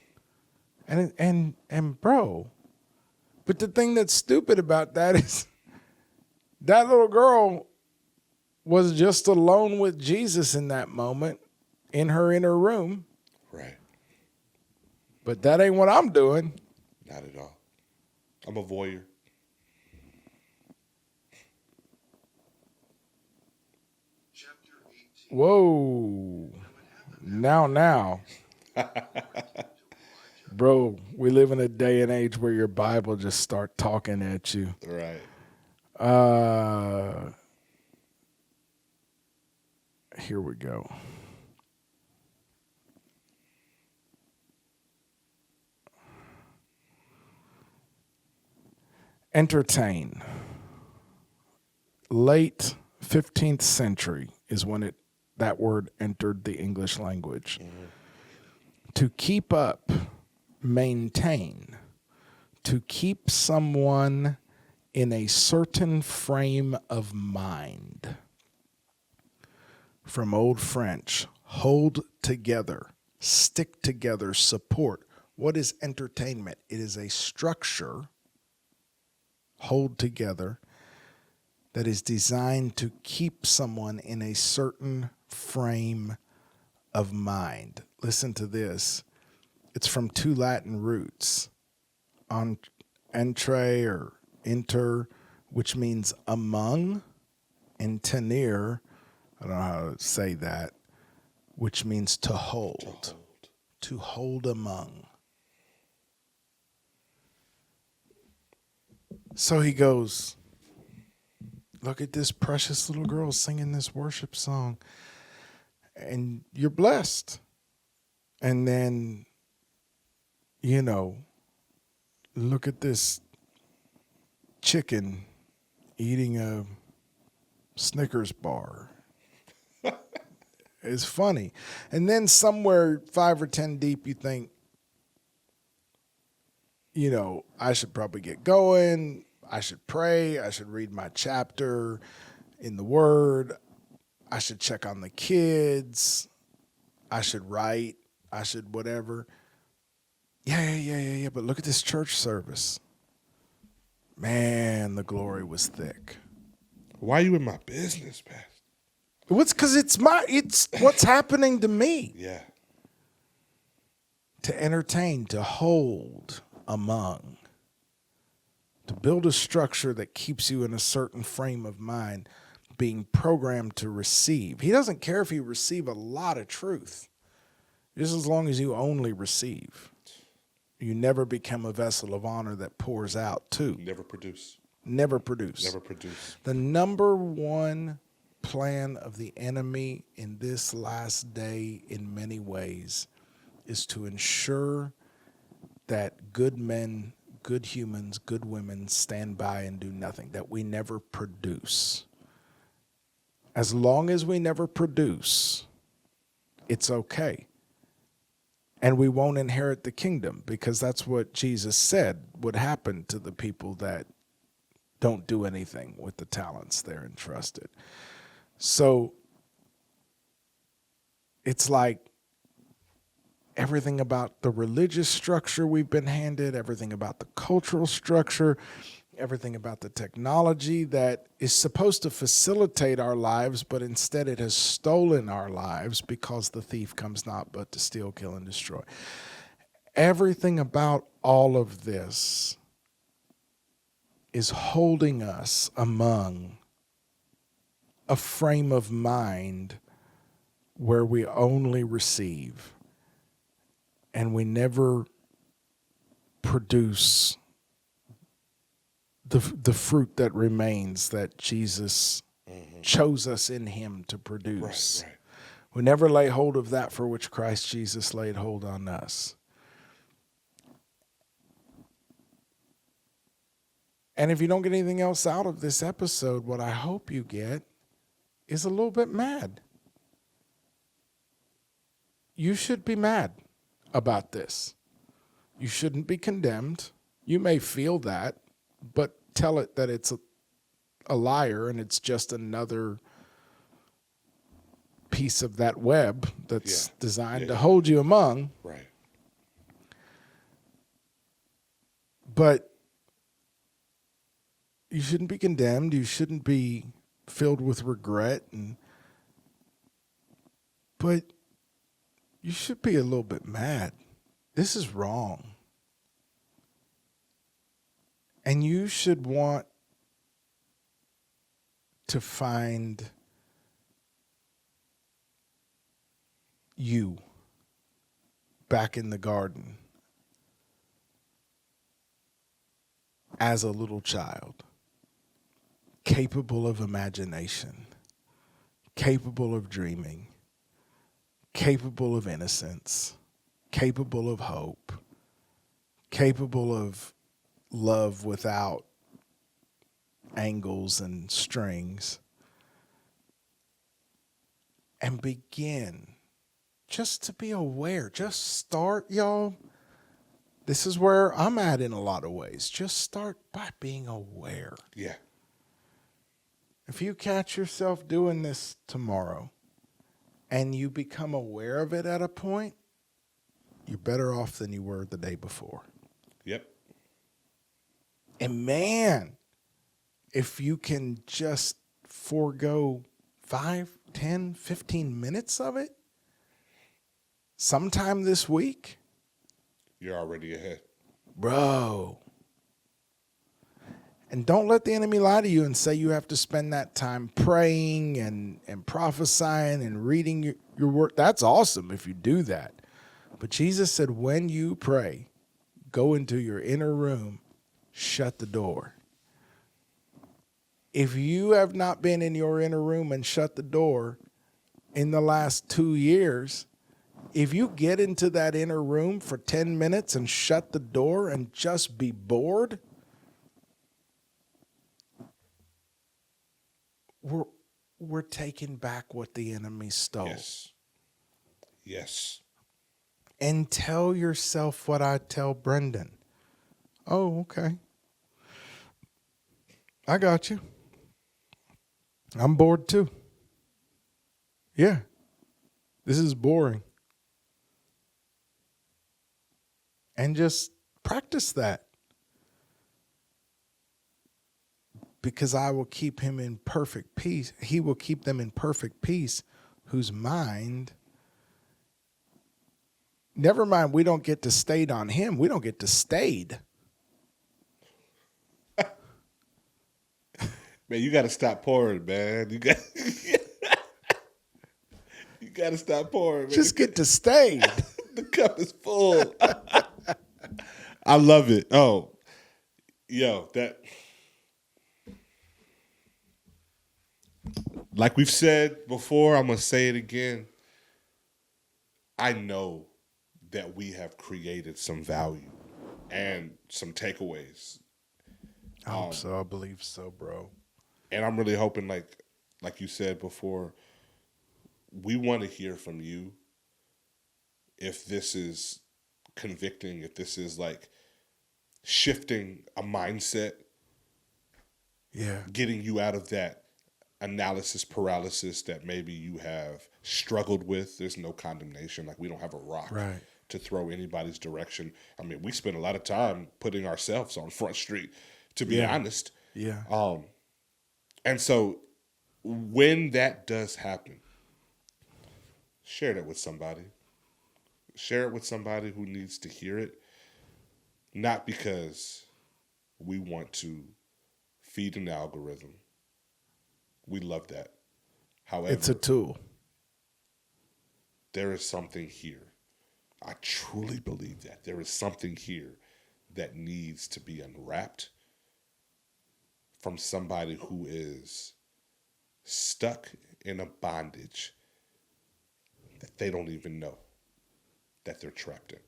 And bro, but the thing that's stupid about that is that little girl was just alone with Jesus in that moment in her inner room. Right. But that ain't what I'm doing. Not at all. I'm a voyeur. Whoa. Now. Bro, we live in a day and age where your Bible just start talking at you. Right. Here we go. Entertain. Late 15th century is when that word entered the English language. To keep up, maintain, to keep someone in a certain frame of mind. From Old French, hold together, stick together, support. What is entertainment? It is a structure, hold together, that is designed to keep someone in a certain frame of mind. Listen to this. It's from two Latin roots, entre or inter, which means among, and tenere, I don't know how to say that, which means to hold. To hold among. So he goes, look at this precious little girl singing this worship song, and you're blessed. And then, look at this chicken eating a Snickers bar. It's funny. And then somewhere 5 or 10 deep, you think, I should probably get going. I should pray. I should read my chapter in the Word. I should check on the kids. I should write. I should whatever. Yeah. But look at this church service. Man, the glory was thick. Why are you in my business, Pastor? Because it's what's happening to me. Yeah. To entertain, to hold among, to build a structure that keeps you in a certain frame of mind, being programmed to receive. He doesn't care if you receive a lot of truth, just as long as you only receive. You never become a vessel of honor that pours out too. Never produce. The number one plan of the enemy in this last day, in many ways, is to ensure that good men, good humans, good women stand by and do nothing, that we never produce. As long as we never produce, it's okay. And we won't inherit the kingdom, because that's what Jesus said would happen to the people that don't do anything with the talents they're entrusted. So it's like everything about the religious structure we've been handed, everything about the cultural structure, everything about the technology that is supposed to facilitate our lives, but instead it has stolen our lives, because the thief comes not but to steal, kill, and destroy. Everything about all of this is holding us among a frame of mind where we only receive and we never produce the fruit that remains that Jesus chose us in him to produce. Right. We never lay hold of that for which Christ Jesus laid hold on us. And if you don't get anything else out of this episode, what I hope you get is a little bit mad. You should be mad about this. You shouldn't be condemned. You may feel that, but tell it that it's a liar and it's just another piece of that web that's designed to hold you among. Right. But you shouldn't be condemned. You shouldn't be filled with regret. But you should be a little bit mad. This is wrong. And you should want to find you back in the garden as a little child, capable of imagination, capable of dreaming, capable of innocence, capable of hope, capable of love without angles and strings, and begin just to be aware. Just start, y'all. This is where I'm at in a lot of ways. Just start by being aware. Yeah. If you catch yourself doing this tomorrow and you become aware of it at a point, you're better off than you were the day before. Yep. And man, if you can just forego 5, 10, 15 minutes of it sometime this week, you're already ahead. Bro. And don't let the enemy lie to you and say you have to spend that time praying and prophesying and reading your word. That's awesome if you do that. But Jesus said, when you pray, go into your inner room, shut the door. If you have not been in your inner room and shut the door in the last 2 years, if you get into that inner room for 10 minutes and shut the door and just be bored, we're taking back what the enemy stole. Yes. Yes. And tell yourself what I tell Brendan. Oh, okay. I got you. I'm bored too. Yeah. This is boring. And just practice that. Because I will keep him in perfect peace. He will keep them in perfect peace, whose mind, never mind, we don't get to stayed on him. We don't get to stayed. Man, you got to stop pouring, man. You got to stop pouring, man. Just get to stayed. The cup is full. I love it. Oh, yo, that. Like we've said before, I'm going to say it again. I know that we have created some value and some takeaways. I hope so. I believe so, bro. And I'm really hoping, like you said before, we want to hear from you if this is convicting, if this is like shifting a mindset, getting you out of that analysis paralysis that maybe you have struggled with. There's no condemnation. Like, we don't have a rock to throw anybody's direction. I mean, we spend a lot of time putting ourselves on Front Street, to be honest. Yeah. And so when that does happen, share that with somebody. Share it with somebody who needs to hear it. Not because we want to feed an algorithm. We love that. However, it's a tool. There is something here. I truly believe that. There is something here that needs to be unwrapped from somebody who is stuck in a bondage that they don't even know that they're trapped in.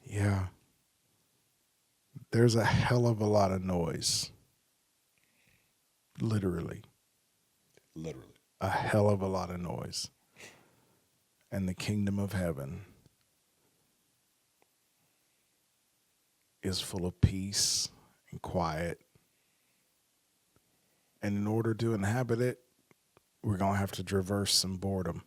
Yeah. there's a hell of a lot of noise. Literally. A hell of a lot of noise. And the kingdom of heaven is full of peace and quiet. And in order to inhabit it, we're going to have to traverse some boredom.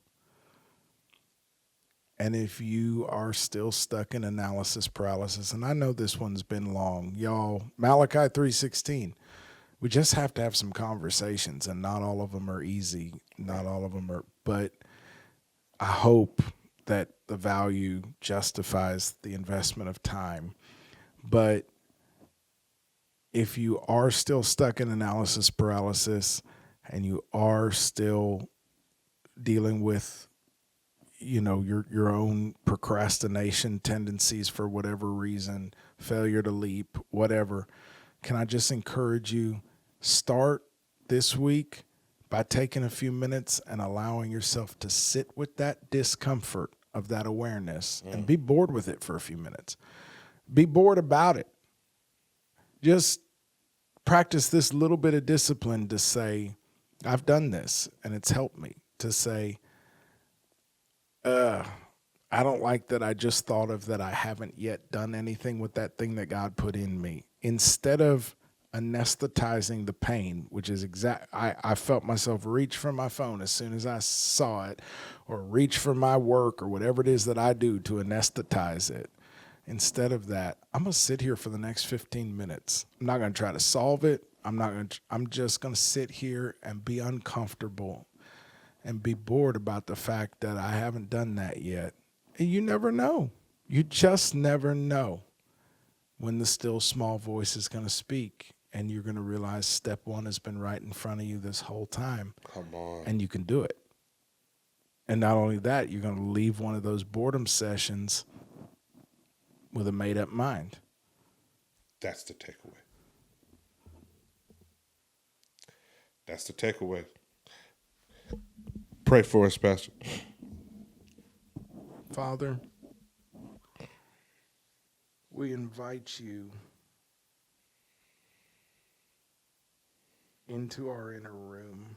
And if you are still stuck in analysis paralysis, and I know this one's been long, y'all, Malachi 3:16, we just have to have some conversations, and not all of them are easy. Not all of them are, but I hope that the value justifies the investment of time. But if you are still stuck in analysis paralysis and you are still dealing with, your own procrastination tendencies for whatever reason, failure to leap, whatever, can I just encourage you, start this week by taking a few minutes and allowing yourself to sit with that discomfort of that awareness and be bored with it for a few minutes. Be bored about it. Just practice this little bit of discipline to say, I've done this and it's helped me. To say, I don't like that I just thought of that I haven't yet done anything with that thing that God put in me. Instead of anesthetizing the pain, which is I felt myself reach for my phone as soon as I saw it, or reach for my work or whatever it is that I do to anesthetize it. Instead of that, I'm going to sit here for the next 15 minutes. I'm not going to try to solve it. I'm just going to sit here and be uncomfortable and be bored about the fact that I haven't done that yet. And you never know. You just never know when the still small voice is going to speak, and you're going to realize step one has been right in front of you this whole time. Come on. And you can do it. And not only that, you're going to leave one of those boredom sessions with a made-up mind. That's the takeaway. That's the takeaway. Pray for us, Pastor. Father, we invite you into our inner room.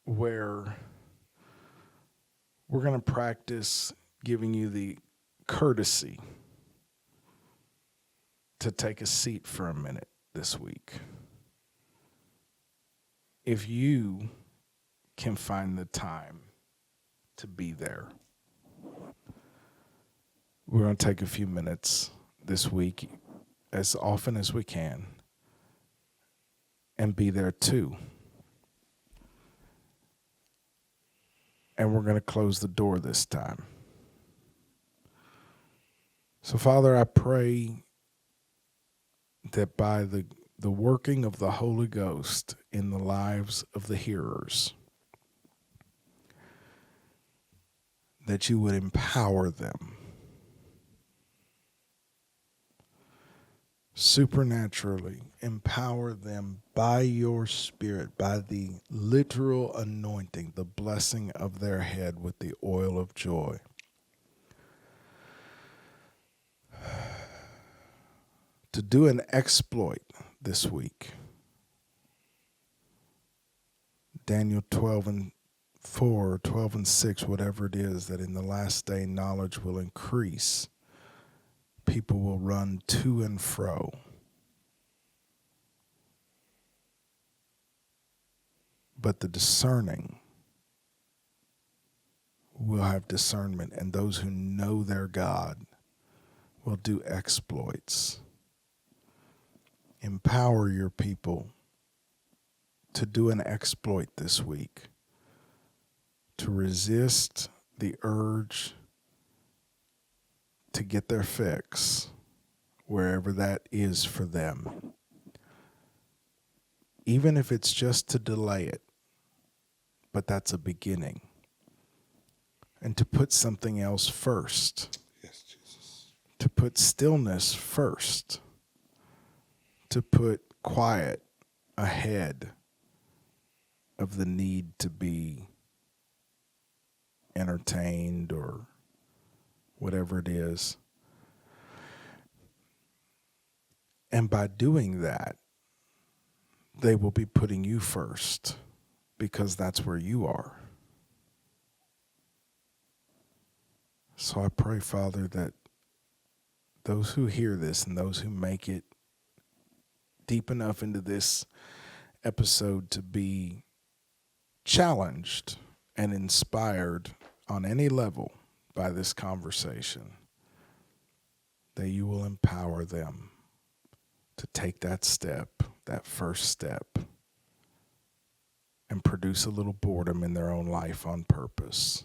Where we're going to practice giving you the courtesy to take a seat for a minute this week. If you can find the time to be there, we're going to take a few minutes this week, as often as we can, and be there too. And we're going to close the door this time. So, Father, I pray that by the working of the Holy Ghost in the lives of the hearers, that you would empower them supernaturally, empower them by your Spirit, by the literal anointing, the blessing of their head with the oil of joy. To do an exploit this week. Daniel 12:4, 12:6, whatever it is, that in the last day knowledge will increase. People will run to and fro. But the discerning will have discernment, and those who know their God will do exploits. Empower your people to do an exploit this week, to resist the urge to get their fix wherever that is for them. Even if it's just to delay it, but that's a beginning. And to put something else first. Yes, Jesus. To put stillness first. To put quiet ahead of the need to be entertained or whatever it is. And by doing that, they will be putting you first because that's where you are. So I pray, Father, that those who hear this and those who make it deep enough into this episode to be challenged and inspired on any level by this conversation, that you will empower them to take that step, that first step, and produce a little boredom in their own life on purpose.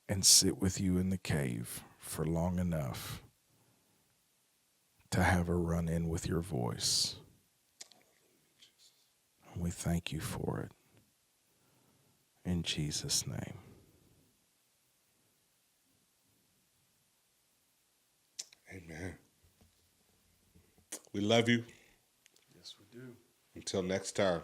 And sit with you in the cave for long enough to have a run-in with your voice. And we thank you for it. In Jesus' name. Amen. We love you. Yes, we do. Until next time.